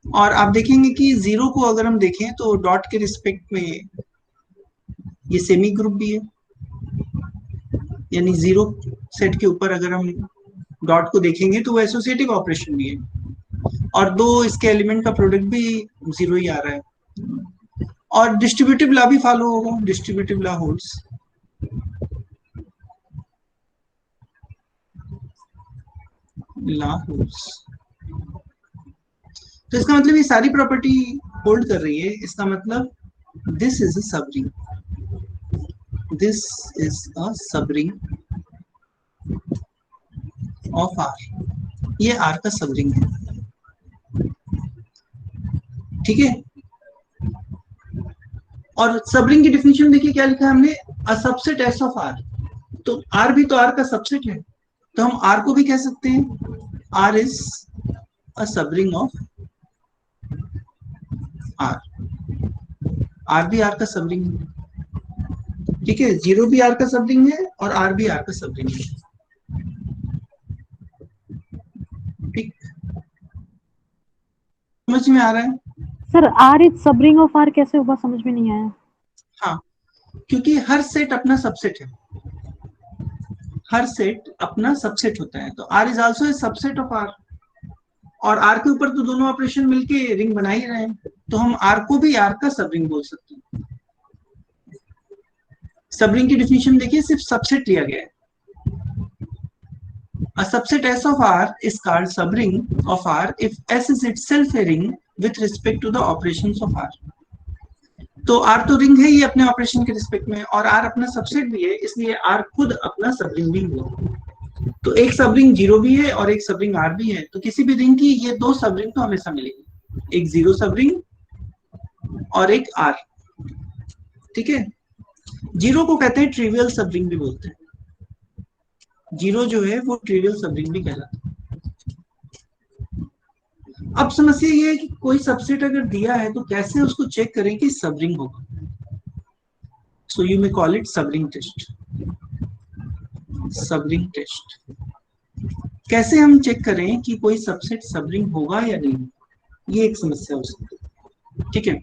और आप देखेंगे कि जीरो को अगर हम देखें तो डॉट के रिस्पेक्ट में ये सेमी ग्रुप भी है, यानी जीरो सेट के ऊपर अगर हम डॉट को देखेंगे तो वो एसोसिएटिव ऑपरेशन भी है, और दो इसके एलिमेंट का प्रोडक्ट भी जीरो ही आ रहा है। और डिस्ट्रीब्यूटिव लॉ भी फॉलो होगा, distributive law holds. Law holds, तो इसका मतलब ये सारी प्रॉपर्टी होल्ड कर रही है। इसका मतलब दिस इज अ सब ring, this is a subring of are. ये आर का सब रिंग है, ठीक है। और सब रिंग की डेफिनेशन देखिए क्या लिखा है हमने, a subset S of R. तो आर भी तो आर का सबसेट है, तो हम आर को भी कह सकते हैं are is a subring of are. Are भी आर का सब रिंग है, ठीक है। जीरो भी आर का सब रिंग है और आर भी आर का सब रिंग है, ठीक। समझ में आ रहा है? सर आर इज सब रिंग ऑफ आर कैसे होगा, समझ में नहीं आया। हाँ, क्योंकि हर सेट अपना सबसेट है, हर सेट अपना सबसेट होता है, तो R is also a subset of R. और आर के ऊपर तो दोनों ऑपरेशन मिलके रिंग बना ही रहे हैं, तो हम आर को भी आर का सब रिंग बोल सकते हैं। सब रिंग की डिफिनेशन देखिए, सिर्फ सबसेट लिया गया है। A subset S of R is called subring of R if S is itself a ring with respect to the operations of R. तो R तो रिंग है ये अपने ऑपरेशन के रिस्पेक्ट में, और R अपना सबसेट भी है, इसलिए R खुद अपना सबरिंग भी हुआ। तो एक सबरिंग जीरो भी है और एक सबरिंग R भी है, तो किसी भी रिंग की ये दो सबरिंग तो हमेशा मिलेगी, एक जीरो सबरिंग और एक R, ठीक है। जीरो को कहते हैं ट्रिवियल सबरिंग भी बोलते हैं, जीरो जो है वो ट्रिवियल सबरिंग भी कहलाता है। अब समस्या ये है कि कोई सबसेट अगर दिया है तो कैसे उसको चेक करें कि सबरिंग होगा। So you may call it subring test. Subring test कैसे हम चेक करें कि कोई सबसेट सबरिंग होगा या नहीं, ये एक समस्या हो सकती है, ठीक है।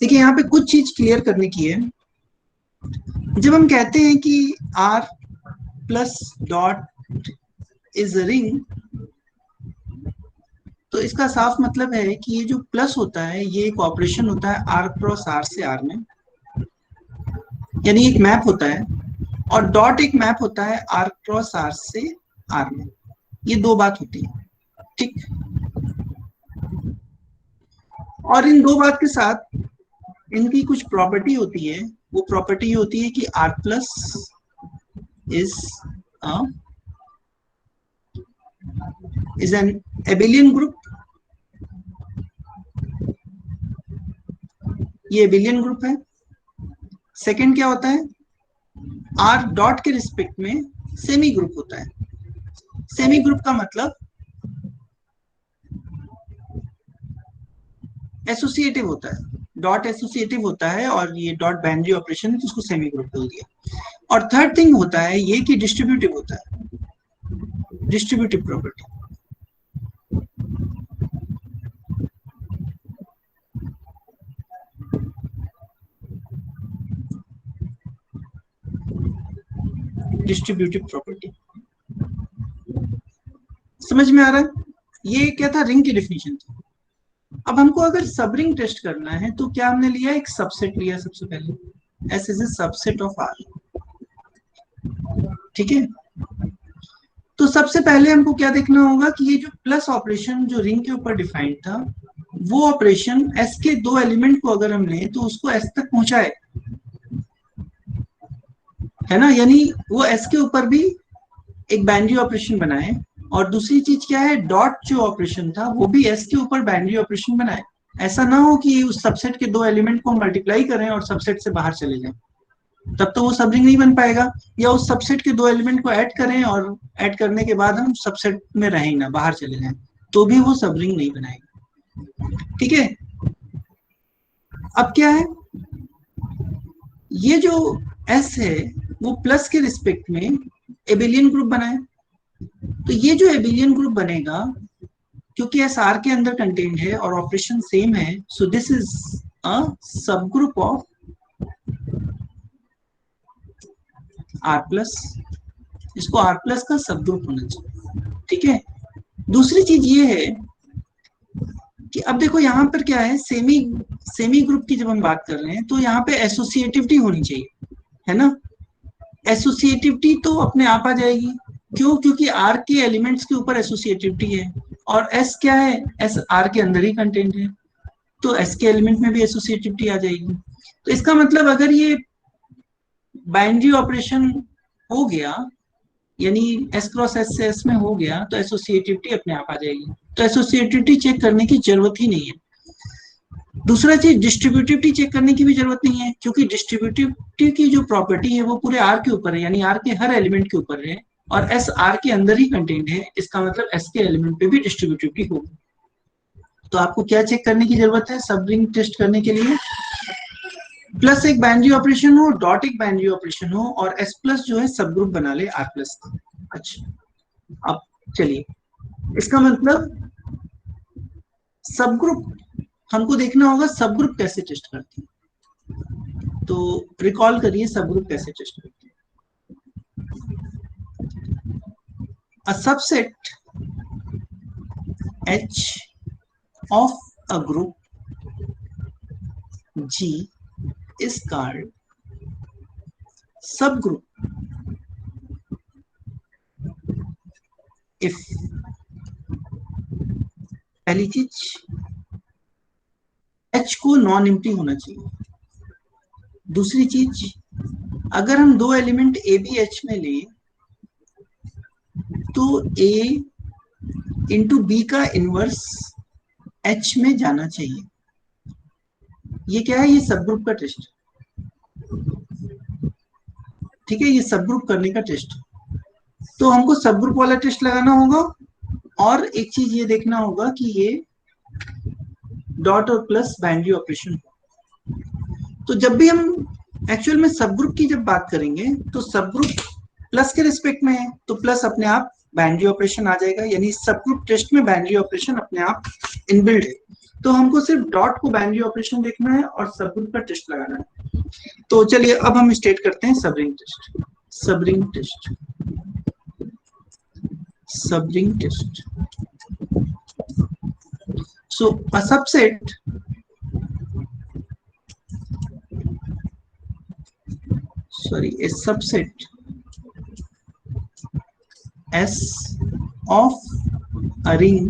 देखिए यहाँ पे कुछ चीज क्लियर करने की है। जब हम कहते हैं कि R plus dot is a ring, तो इसका साफ मतलब है कि ये जो प्लस होता है ये एक ऑपरेशन होता है R क्रॉस R से R में, यानी एक मैप होता है, और डॉट एक मैप होता है R क्रॉस R से R में। ये दो बात होती है, ठीक। और इन दो बात के साथ इनकी कुछ प्रॉपर्टी होती है, वो प्रॉपर्टी होती है कि R plus is an abelian group। ये abelian ग्रुप है। सेकंड क्या होता है, R डॉट के रिस्पेक्ट में सेमी ग्रुप होता है। सेमी ग्रुप का मतलब एसोसिएटिव होता है, डॉट एसोसिएटिव होता है, और ये डॉट बाइनरी ऑपरेशन है तो उसको सेमी ग्रुप बोल दिया। और थर्ड थिंग होता है ये कि डिस्ट्रीब्यूटिव होता है, डिस्ट्रीब्यूटिव प्रॉपर्टी। डिस्ट्रीब्यूटिव प्रॉपर्टी समझ में आ रहा है? ये क्या था, रिंग की डेफिनेशन थी। अब हमको अगर सब रिंग टेस्ट करना है तो क्या हमने लिया, एक सबसेट लिया सबसे पहले, S is a subset of R, ठीक है। तो सबसे पहले हमको क्या देखना होगा कि ये जो प्लस ऑपरेशन जो रिंग के ऊपर डिफाइंड था, वो ऑपरेशन S के दो एलिमेंट को अगर हम लें तो उसको S तक पहुंचाए, है ना, यानी वो S के ऊपर भी एक बाइनरी ऑपरेशन बनाए और दूसरी चीज क्या है, डॉट जो ऑपरेशन था वो भी एस के ऊपर बाइनरी ऑपरेशन बनाए। ऐसा ना हो कि उस सबसेट के दो एलिमेंट को मल्टीप्लाई करें और सबसेट से बाहर चले जाएं, तब तो वो सबरिंग नहीं बन पाएगा। या उस सबसेट के दो एलिमेंट को ऐड करें और ऐड करने के बाद हम सबसेट में रहें ना, बाहर चले जाएं, तो भी वो सबरिंग नहीं बनाएगा। ठीक है, अब क्या है, ये जो एस है वो प्लस के रिस्पेक्ट में एबिलियन ग्रुप बनाए। तो ये जो एबिलियन ग्रुप बनेगा, क्योंकि एस आर के अंदर कंटेन्ड है और ऑपरेशन सेम है, सो दिस इज अ सब ग्रुप ऑफ आर प्लस। इसको आर प्लस का सब ग्रुप होना चाहिए। ठीक है, दूसरी चीज ये है कि अब देखो यहाँ पर क्या है, सेमी ग्रुप की जब हम बात कर रहे हैं तो यहाँ पे एसोसिएटिविटी होनी चाहिए, है ना। एसोसिएटिविटी तो अपने आप आ जाएगी, क्यों, क्योंकि आर के एलिमेंट्स के ऊपर एसोसिएटिविटी है और एस क्या है, एस आर के अंदर ही कंटेंट है, तो एस के एलिमेंट में भी एसोसिएटिविटी आ जाएगी। तो इसका मतलब अगर ये बाइनरी ऑपरेशन हो गया, यानी एस क्रॉस एस से एस में हो गया, तो एसोसिएटिविटी अपने आप आ जाएगी, तो एसोसिएटिविटी चेक करने की जरूरत ही नहीं है। दूसरा चीज, डिस्ट्रीब्यूटिविटी चेक करने की भी जरूरत नहीं है, क्योंकि डिस्ट्रीब्यूटिविटी की जो प्रॉपर्टी है वो पूरे आर के ऊपर है, यानी आर के हर एलिमेंट के ऊपर है और एस आर के अंदर ही कंटेंट है, इसका मतलब एस के एलिमेंट पे भी डिस्ट्रीब्यूटिविटी होगी। तो आपको क्या चेक करने की जरूरत है सबरिंग टेस्ट करने के लिए, प्लस एक बाइनरी ऑपरेशन हो, डॉट एक बाइनरी ऑपरेशन हो और एस प्लस जो है सब ग्रुप बना ले आर प्लस का। अच्छा, अब चलिए, इसका मतलब सब ग्रुप हमको देखना होगा, सब ग्रुप कैसे टेस्ट करती है। तो रिकॉल करिए सब ग्रुप कैसे टेस्ट करती है। A subset H of a group G is called subgroup if, पहली चीज, H को नॉन एम्प्टी होना चाहिए। दूसरी चीज, अगर हम दो एलिमेंट ए बी एच में ले तो A इंटू बी का इनवर्स H में जाना चाहिए। ये क्या है, ये सब ग्रुप का टेस्ट। ठीक है, ये सब ग्रुप करने का टेस्ट। तो हमको सब ग्रुप वाला टेस्ट लगाना होगा और एक चीज ये देखना होगा कि ये डॉट और प्लस बाइनरी ऑपरेशन। तो जब भी हम एक्चुअल में सब ग्रुप की जब बात करेंगे तो सब ग्रुप प्लस के रिस्पेक्ट में है, तो प्लस अपने आप बाइनरी ऑपरेशन आ जाएगा, यानी सब ग्रुप टेस्ट में बाइनरी ऑपरेशन अपने आप इनबिल्ड है। तो हमको सिर्फ डॉट को बाइनरी ऑपरेशन देखना है और सब ग्रुप का टेस्ट लगाना है। तो चलिए अब हम स्टेट करते हैं subring test. Subring test, subring test. So a subset a subset S of a ring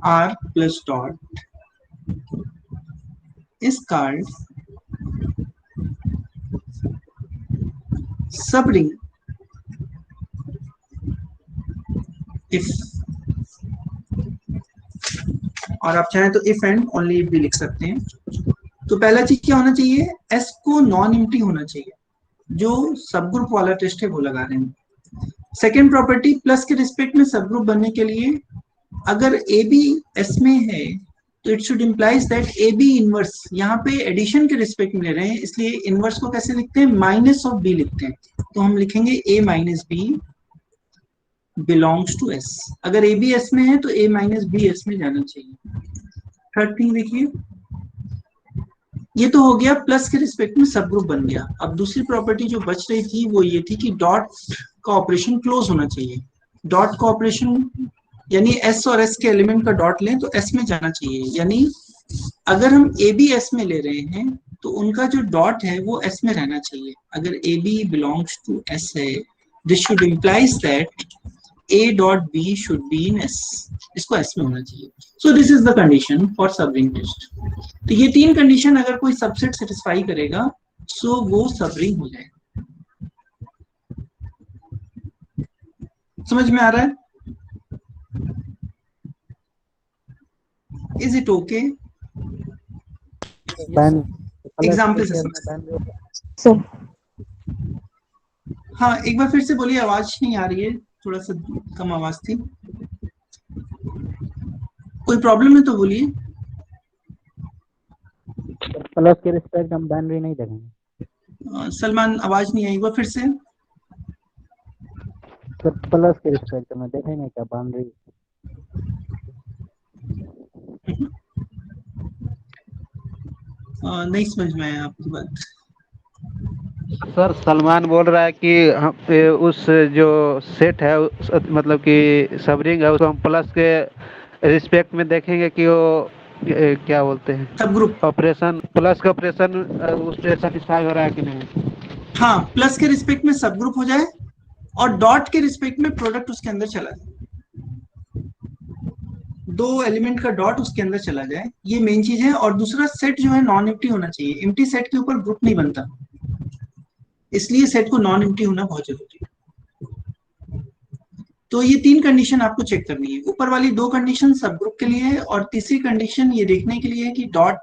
R plus dot is called subring if, और आप चाहें तो इफ एंड ओनली इफ भी लिख सकते हैं। तो पहला चीज क्या होना चाहिए, एस को नॉन एम्प्टी होना चाहिए, जो सब ग्रुप वाला टेस्ट है वो लगा रहे हैं। सेकेंड प्रॉपर्टी, प्लस के रिस्पेक्ट में सब ग्रुप बनने के लिए अगर ए बी एस में है तो it should implies that A b inverse, यहाँ पे एडिशन के रिस्पेक्ट में ले रहे हैं इसलिए इनवर्स को कैसे लिखते हैं, माइनस ऑफ बी लिखते हैं। तो हम लिखेंगे a minus b belongs to s. अगर ए बी एस में है तो ए माइनस बी एस में जाना चाहिए। थर्ड थिंग देखिए, ये तो हो गया प्लस के रिस्पेक्ट में सब ग्रुप बन गया। अब दूसरी प्रॉपर्टी जो बच रही थी वो ये थी कि डॉट का ऑपरेशन क्लोज होना चाहिए। डॉट का ऑपरेशन यानी एस और एस के एलिमेंट का डॉट लें तो एस में जाना चाहिए, यानी अगर हम ए बी एस में ले रहे हैं तो उनका जो डॉट है वो एस में रहना चाहिए। अगर a B belongs to s है, this should implies that a dot b should be in s, इसको एस में होना चाहिए। So this is the condition for subring test. तो ये तीन कंडीशन अगर कोई सबसेट सेटिस्फाई करेगा सो वो सबरिंग हो जाएगा। समझ में आ रहा है? Is it okay? Band plus example के से केस में समझ। बैंड सर हाँ, एक बार फिर से बोलिए, आवाज नहीं आ रही है, थोड़ा सा कम आवाज थी। कोई प्रॉब्लम है तो बोलिए। प्लस के रिस्पेक्ट हम बाउंड्री नहीं देखेंगे। सलमान, आवाज नहीं आई, एक बार फिर से। सर प्लस के रिस्पेक्ट में देखेंगे क्या बाउंड्री? नहीं समझ में आया आपकी बात। सर सलमान बोल रहा है कि हम उस जो सेट है मतलब कि सबरिंग है उसको हम प्लस के रिस्पेक्ट में देखेंगे कि वो क्या बोलते सब हैं ग्रुप। ऑपरेशन प्लस का ऑपरेशन उससे सेटिस्फाई हो रहा है कि नहीं। हाँ, प्लस के रिस्पेक्ट में सब ग्रुप हो जाए और डॉट के रिस्पेक्ट में प्रोडक्ट उसके अंदर चला जाए, दो एलिमेंट का डॉट उसके अंदर चला जाए, ये मेन चीज है। और दूसरा, सेट जो है नॉन एम्प्टी होना चाहिए, एम्प्टी सेट के ऊपर ग्रुप नहीं बनता, इसलिए सेट को नॉन एम्प्टी होना बहुत जरूरी है। तो ये तीन कंडीशन आपको चेक करनी है। ऊपर वाली दो कंडीशन सब ग्रुप के लिए है, और तीसरी कंडीशन ये देखने के लिए है कि डॉट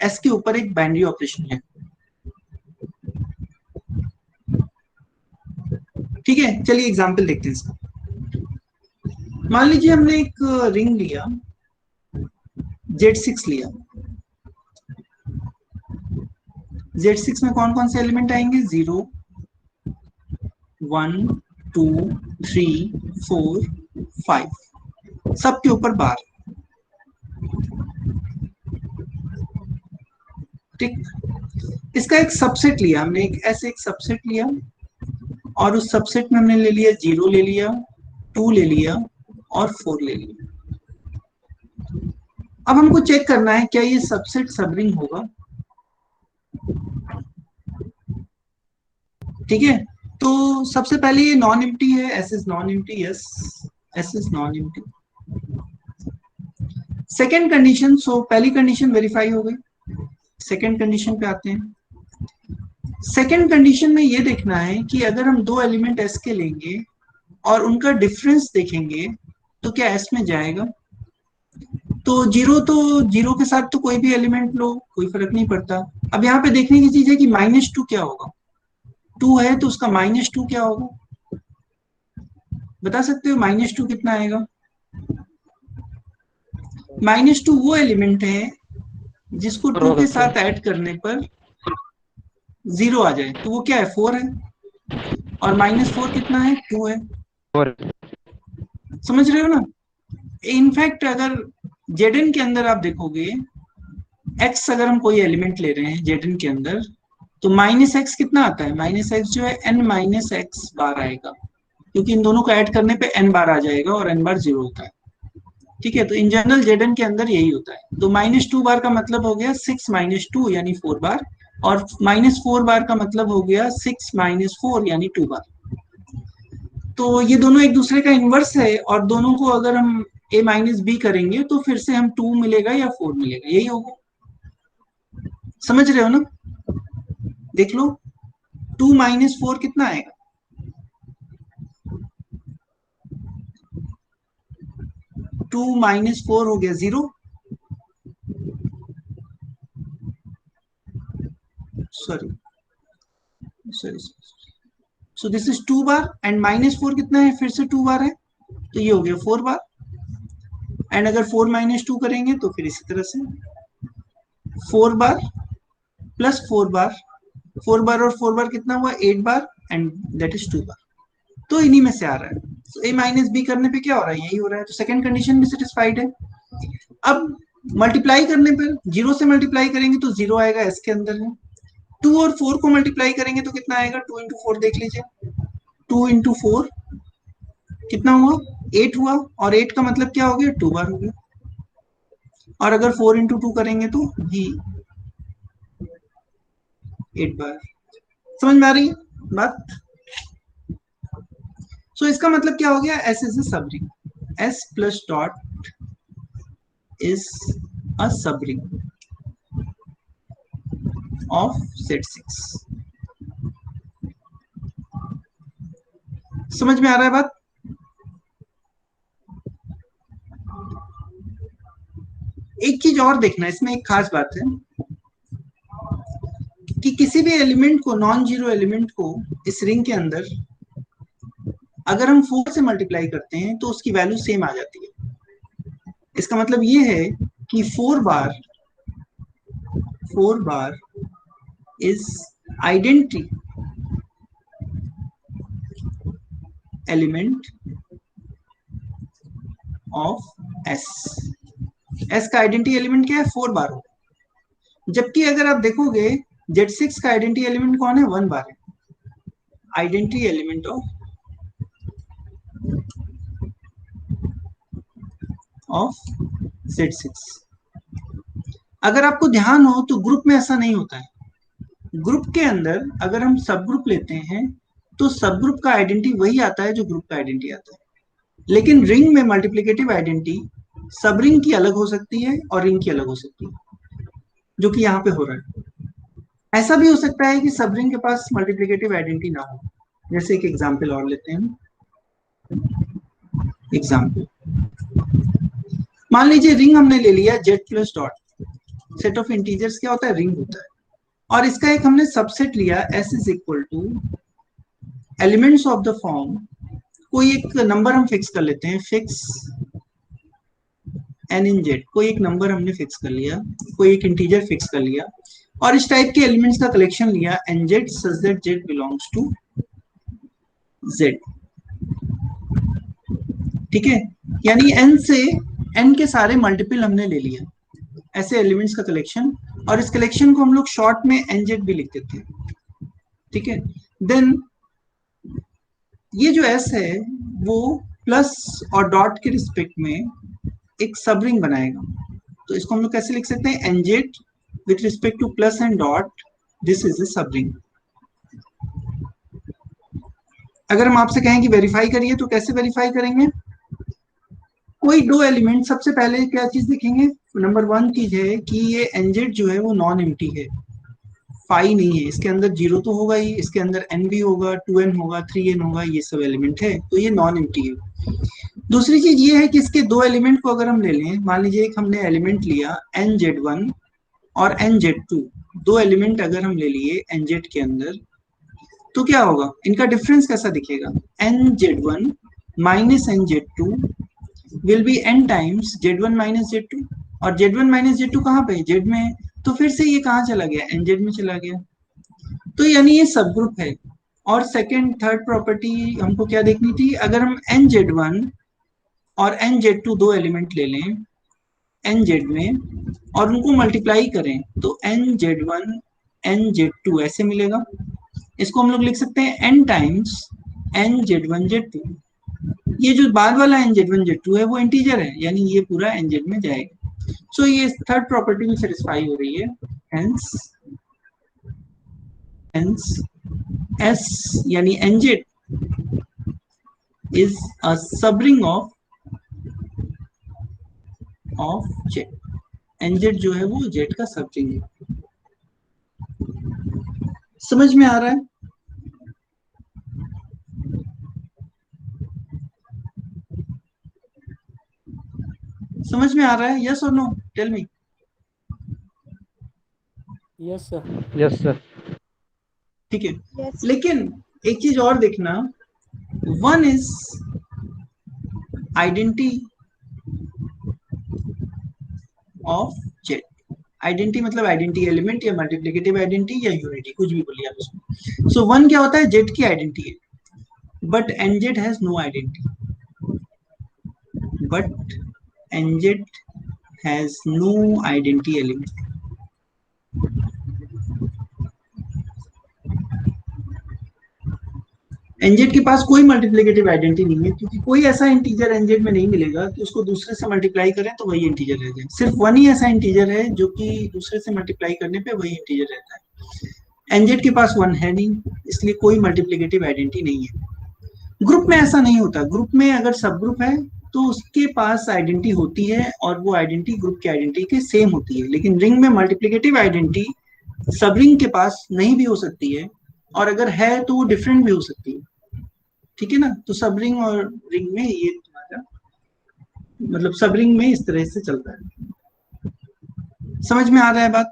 एस के ऊपर एक बाइनरी ऑपरेशन है। ठीक है, चलिए एग्जांपल देखते हैं इसका। मान लीजिए हमने एक रिंग लिया, Z6 लिया। Z6 में कौन कौन से एलिमेंट आएंगे? 0, 1, 2, 3, 4, 5, सबके ऊपर बार। ठीक, इसका एक सबसेट लिया हमने, ऐसे एक सबसेट लिया, और उस सबसेट में हमने ले लिया 0 ले लिया, 2 ले लिया और 4 ले लिया। अब हमको चेक करना है क्या ये सबसेट सबरिंग होगा। ठीक है, तो सबसे पहले ये नॉन एम्प्टी है, s is non empty, yes s is non empty. Second condition, so पहली कंडीशन वेरीफाई हो गई। सेकेंड कंडीशन पे आते हैं। सेकेंड कंडीशन में ये देखना है कि अगर हम दो एलिमेंट एस के लेंगे और उनका डिफरेंस देखेंगे तो क्या एस में जाएगा। तो जीरो के साथ तो कोई भी एलिमेंट लो, कोई फर्क नहीं पड़ता। अब यहाँ पे देखने की चीज है कि -2 क्या होगा। 2 है तो उसका -2 क्या होगा, बता सकते हो? -2 कितना आएगा? -2 वो एलिमेंट है जिसको 2 के साथ ऐड करने पर 0 आ जाए, तो वो क्या है? 4 है। और -4 कितना है? 2 है। और समझ रहे हो ना? इनफैक्ट अगर जेडन के अंदर आप देखोगे, एक्स अगर हम कोई एलिमेंट ले रहे हैं जेडन के अंदर, तो -x कितना आता है? -x जो है n-x बार आएगा, क्योंकि इन दोनों को ऐड करने पे n बार आ जाएगा और n बार 0 होता है। ठीक है, तो इन जनरल जेडन के अंदर यही होता है। तो -2 बार का मतलब हो गया 6 - 2 यानी 4 बार, और -4 बार का मतलब हो गया 6 - 4 यानी 2 बार। तो ये दोनों एक दूसरे का इनवर्स है, और दोनों को अगर हम a - b करेंगे तो फिर से हम 2 मिलेगा या 4 मिलेगा, यही होगा। समझ रहे हो ना? देख लो, 2 - 4 कितना आएगा? 2 - 4 हो गया 0। Sorry sorry, so this is 2 bar, and -4 कितना है? फिर से 2 बार है, तो ये हो गया 4 बार। एंड अगर 4 - 2 करेंगे तो फिर इसी तरह से 4 बार प्लस 4 बार, 4 बार और 4 बार कितना हुआ? 8 बार, एंड दैट इज 2 बार। तो इन्हीं में से आ रहा है। तो a - b करने पे क्या हो रहा है? यही हो रहा है। तो सेकंड कंडीशन भी सेटिस्फाइड है। अब मल्टीप्लाई करने पर, 0 से मल्टीप्लाई करेंगे तो 0 आएगा, एस के अंदर है। 2 और 4 को मल्टीप्लाई करेंगे तो कितना आएगा? 2 इंटू 4 देख लीजिए, 2 इंटू 4 कितना हुआ? 8 हुआ, और 8 का मतलब क्या हो गया? 2 बार हो गया। और अगर 4 इंटू 2 करेंगे तो भी 8 बार। समझ में आ रही है बात? सो इसका मतलब क्या हो गया? S is a subring, S plus dot is a subring of set 6। समझ में आ रहा है बात? एक चीज और देखना, इसमें एक खास बात है कि किसी भी एलिमेंट को, नॉन जीरो एलिमेंट को इस रिंग के अंदर अगर हम 4 से मल्टीप्लाई करते हैं तो उसकी वैल्यू सेम आ जाती है। इसका मतलब ये है कि 4 bar is identity element of S. S का आइडेंटिटी एलिमेंट क्या है? 4 बार हो। जबकि अगर आप देखोगे Z6 का आइडेंटिटी एलिमेंट कौन है? 1 बार है। Identity element of Z6। अगर आपको ध्यान हो तो ग्रुप में ऐसा नहीं होता है। ग्रुप के अंदर अगर हम सब ग्रुप लेते हैं तो सब ग्रुप का आइडेंटिटी वही आता है जो ग्रुप का आइडेंटिटी आता है। लेकिन रिंग में मल्टीप्लिकेटिव आइडेंटिटी सब रिंग की अलग हो सकती है और रिंग की अलग हो सकती है, जो कि यहाँ पे हो रहा है। ऐसा भी हो सकता है कि सब रिंग के पास मल्टीप्लिकेटिव आइडेंटिटी ना हो। जैसे एक एग्जांपल और लेते हैं। एग्जांपल, मान लीजिए रिंग हमने ले लिया z plus dot, set of integers क्या होता है? रिंग होता है। और इसका एक हमने सबसेट लिया s is equal two elements of the form, कोई एक नंबर हम फिक्स कर लेते हैं, फिक्स n इन z, कोई एक नंबर हमने फिक्स कर लिया, कोई एक इंटीजर फिक्स कर लिया, और इस टाइप के एलिमेंट्स का कलेक्शन लिया nz such that z belongs to z। ठीक है, यानी n से n के सारे मल्टीपल हमने ले लिया, ऐसे एलिमेंट्स का कलेक्शन, और इस कलेक्शन को हम लोग शॉर्ट में nz भी लिख देते हैं। ठीक है, देन ये जो s है वो प्लस और डॉट के रिस्पेक्ट में एक सब रिंग बनाएगा। तो इसको हम लोग कैसे लिख सकते हैं? nz with respect two plus and dot, this is ए सब रिंग। अगर हम आपसे कहें कि वेरीफाई करिए तो कैसे वेरीफाई करेंगे? कोई दो एलिमेंट, सबसे पहले क्या चीज देखेंगे? नंबर 1 चीज है कि ये nz जो है वो नॉन एम्प्टी है, फाई नहीं है, इसके अंदर जीरो तो होगा ही, इसके अंदर n भी होगा, 2n होगा, 3n होगा, ये सब एलिमेंट है, तो ये नॉन एम्प्टी है। दूसरी चीज ये है कि इसके दो एलिमेंट को अगर हम ले लें, मान लीजिए एक हमने एलिमेंट लिया nz1 और nz2, दो एलिमेंट अगर हम ले लिए nz के अंदर, तो क्या होगा? इनका डिफरेंस कैसा दिखेगा? nz1 minus nz2 will be n times z1 minus z2, और z1 माइनस z2 कहाँ पे? z में है, तो फिर से ये कहाँ चला गया? nz में चला गया। तो यानी ये सब ग्रुप है। और सेकंड थर्ड प्रॉपर्टी हमको क्या देखनी थी? अगर हम nz1 और nz2 दो एलिमेंट ले लें nz में और उनको मल्टीप्लाई करें तो nz1 nz2 ऐसे मिलेगा। इसको हम लोग लिख सकते हैं n टाइम्स nz1 z2। ये जो बाद वाला nz1 z2 है वो इंटीजर है, यानी ये पूरा nz में जाएगा। सो ये थर्ड प्रॉपर्टी में सेटिस्फाई हो रही है। हेंस s यानी nz is a subring of z। nz जो है वो z का सबरिंग है। समझ में आ रहा है? समझ में आ रहा है? यस और no? Tell me. Yes sir. Yes sir. ठीक है, लेकिन एक चीज और देखना, one is identity of Z. Identity मतलब आइडेंटिटी एलिमेंट या मल्टीप्लिकेटिव आइडेंटिटी या यूनिटी, कुछ भी बोलिए आप इसमें। सो वन क्या होता है? जेड की आइडेंटिटी है, but nz has no identity, but nz has no identity element. nz के पास कोई मल्टीप्लिकेटिव आइडेंटिटी नहीं है, क्योंकि कोई ऐसा इंटीजर nz में नहीं मिलेगा कि उसको दूसरे से मल्टीप्लाई करें तो वही इंटीजर रह जाए। सिर्फ वन ही ऐसा इंटीजर है जो कि दूसरे से मल्टीप्लाई करने पे वही इंटीजर रहता है। nz के पास वन है नहीं, इसलिए कोई मल्टीप्लिकेटिव आइडेंटिटी नहीं है। ग्रुप में ऐसा नहीं होता। ग्रुप में अगर सब ग्रुप है तो उसके पास आइडेंटिटी होती है और वो आइडेंटिटी ग्रुप की आइडेंटिटी के सेम होती है। लेकिन रिंग में मल्टीप्लिकेटिव आइडेंटिटी सब रिंग के पास नहीं भी हो सकती है, और अगर है तो वो डिफरेंट भी हो सकती है। ठीक है ना? तो सब रिंग और रिंग में ये तुम्हारा मतलब सब रिंग में इस तरह से चलता है। समझ में आ रहा है बात?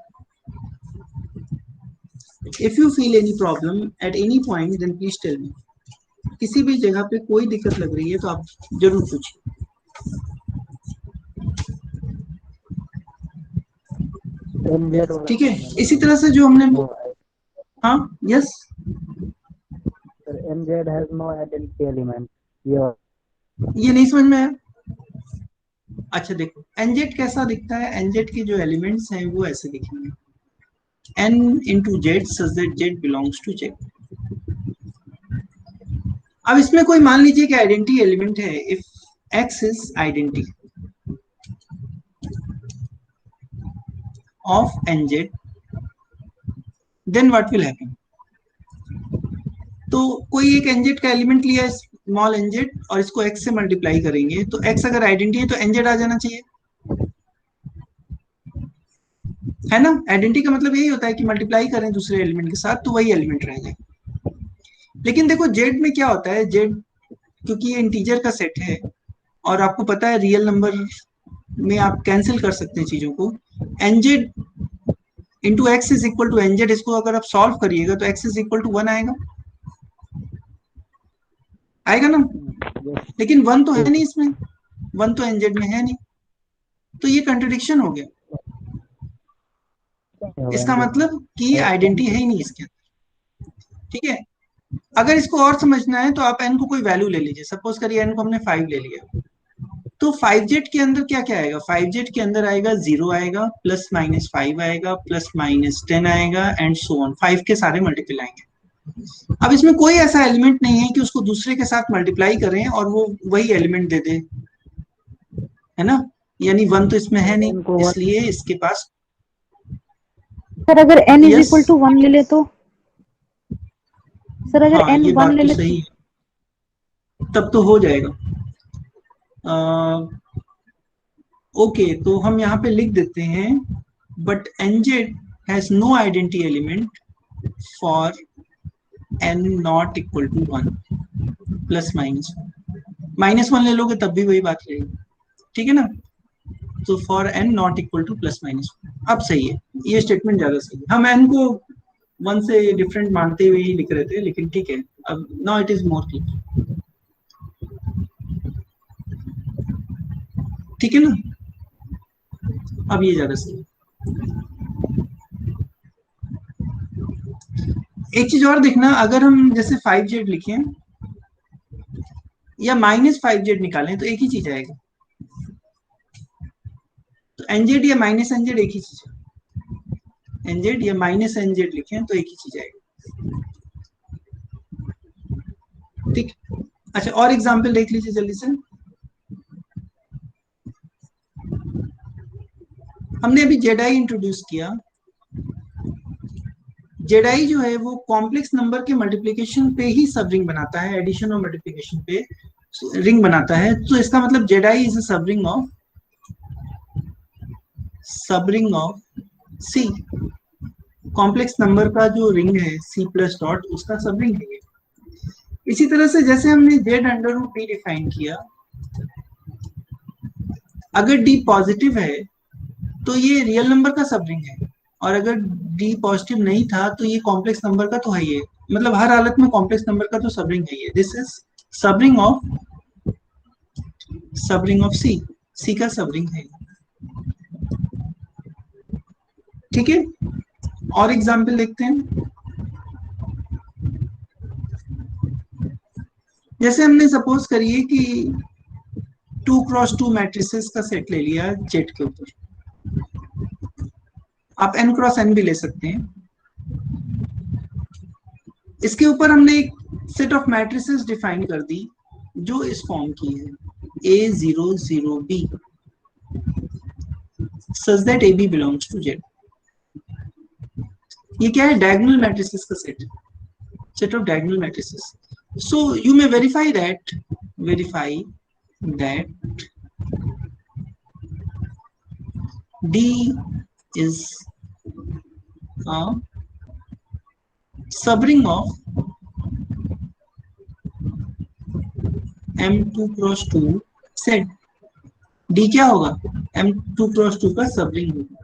If you feel any problem at any point then please tell me. किसी भी जगह पे कोई दिक्कत लग रही है तो आप जरूर पूछिए। ठीक है, इसी तरह से जो हमने हाँ yes MZ has no identity element. ये नहीं समझ में आया। अच्छा देखो एनजेड कैसा दिखता है, एनजेड के जो एलिमेंट्स हैं वो ऐसे दिखेंगे, n into z such that z belongs to z। अब इसमें कोई मान लीजिए कि आइडेंटिटी एलिमेंट है, if x is identity of nz then what will happen। तो कोई एक nz का एलिमेंट लिया स्मॉल nz और इसको x से मल्टीप्लाई करेंगे तो x अगर आइडेंटिटी है तो nz आ जाना चाहिए, है ना। आइडेंटिटी का मतलब यही होता है कि मल्टीप्लाई करें दूसरे एलिमेंट के साथ तो वही एलिमेंट रह जाए। लेकिन देखो जेड में क्या होता है, जेड क्योंकि ये इंटीजर का सेट है और आपको पता है रियल नंबर में आप कैंसिल कर सकते हैं चीजों को, nZ into x is equal to nZ, इसको अगर आप सॉल्व करिएगा तो एक्स इज इक्वल टू 1 आएगा, आएगा ना। लेकिन 1 तो है नहीं इसमें, 1 तो एनजेड में है नहीं, तो ये कंट्रडिक्शन हो गया। इसका मतलब कि आइडेंटिटी है ही नहीं इसके अंदर, ठीक है। अगर इसको और समझना है तो आप n को कोई वैल्यू ले लीजिए, सपोज करिए n को हमने 5 ले लिया, तो 5z के अंदर क्या क्या आएगा, 5z के अंदर आएगा 0 आएगा, प्लस माइनस 5 आएगा, प्लस माइनस 10 आएगा एंड सो ऑन, 5 के सारे मल्टीपल आएंगे। अब इसमें कोई ऐसा एलिमेंट नहीं है कि उसको दूसरे के साथ मल्टीप्लाई करें और वो वही एलिमेंट दे दे, है ना, यानी 1 तो इसमें है नहीं, इसलिए इसके पास। सर अगर n is Yes. Equal to 1 ले ले तो, सर अगर हाँ n ये 1 बात ले तो ले सही है, तब तो हो जाएगा। ओके तो हम यहाँ पे लिख देते हैं, but nz has no identity element for n not equal to 1 plus minus 1 ले लोगे तब भी वही बात रहेगी, ठीक है ना। तो for n not equal two plus minus, अब सही है, ये स्टेटमेंट ज्यादा सही है। हम n को 1 से डिफरेंट मानते हुए ही लिख रहे थे, लेकिन ठीक है, अब now it is more clear, ठीक है ना, अब ये ज्यादा सही है। एक चीज और देखना, अगर हम जैसे 5z लिखें या माइनस 5z निकालें तो एक ही चीज आएगा, तो nz या माइनस nz एक ही चीज है, nz या माइनस nz लिखें तो एक ही चीज आएगा, ठीक। अच्छा और एग्जांपल देख लीजिए जल्दी से। हमने अभी जेडाई इंट्रोड्यूस किया, जेडाई जो है वो कॉम्प्लेक्स नंबर के मल्टीप्लिकेशन पे ही सब रिंग बनाता है, एडिशन और मल्टीप्लिकेशन पे रिंग बनाता है, तो इसका मतलब Jedi is a subring of C, complex number का जो रिंग है सी प्लस डॉट उसका सब रिंग है। इसी तरह से जैसे हमने Z under root d define किया, अगर डी पॉजिटिव है तो ये रियल नंबर का सब रिंग है, और अगर डी पॉजिटिव नहीं था तो ये कॉम्प्लेक्स नंबर का तो है ही है, मतलब हर हालत में कॉम्प्लेक्स नंबर का तो सब रिंग है। दिस इज सब रिंग ऑफ सी का सब रिंग है, ठीक है। और एग्जांपल देखते हैं, जैसे हमने सपोज करिए कि 2x2 मैट्रिसेस का सेट ले लिया जेड के ऊपर, आप n×n भी ले सकते हैं। इसके ऊपर हमने एक सेट ऑफ मैट्रिसेस डिफाइन कर दी जो इस फॉर्म की है, A0 0 B such that AB belongs to Z। ये क्या है, डायगोनल मैट्रिसेस का set of diagonal matrices. So you may verify that D is a subring of M2×2 set. D क्या होगा, M2×2 का सबरिंग होगा।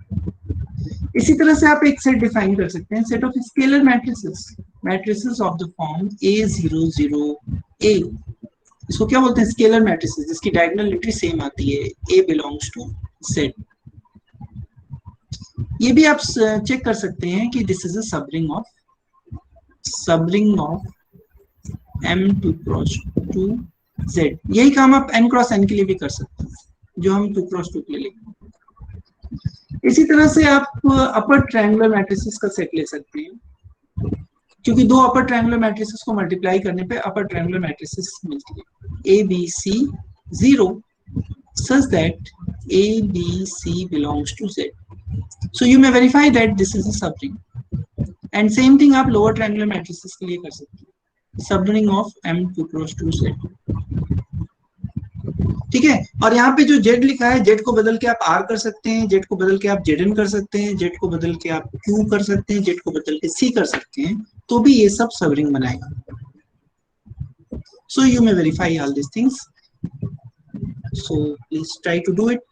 इसी तरह से आप एक सेट डिफाइन कर सकते हैं, set of scalar matrices of the form A00A। इसको क्या बोलते हैं? स्केलर मैट्रिसेस जिसकी डायगोनल एंट्री सेम आती है, A बिलोंग्स टू Z। ये भी आप चेक कर सकते हैं कि this is a subring of M2 cross 2Z। यही काम आप n क्रॉस n के लिए भी कर सकते हैं, जो हम 2 क्रॉस 2 के लिए लिखेंगे। इसी तरह से आप अपर ट्रायंगुलर मैट्रिसेस का सेट ले सकते हैं, क्योंकि दो अपर ट्रायंगुलर मैट्रिसेस को मल्टीप्लाई करने पे अपर ट्रायंगुलर मैट्रिसेस मिलती है। ABC 0 such that ABC belongs to Z, so you may verify that this is a subring। and same thing आप lower triangular matrices के लिए कर सकते हैं, subring of M2 cross 2Z। ठीक है, और यहाँ पे जो Z लिखा है, Z को बदल के आप R कर सकते हैं, Z को बदल के आप ZN कर सकते हैं, Z को बदल के आप Q कर सकते हैं, Z को बदल के C कर सकते हैं, तो भी ये सब सबरिंग बनाएगा। So you may verify all these things, so please try to do it।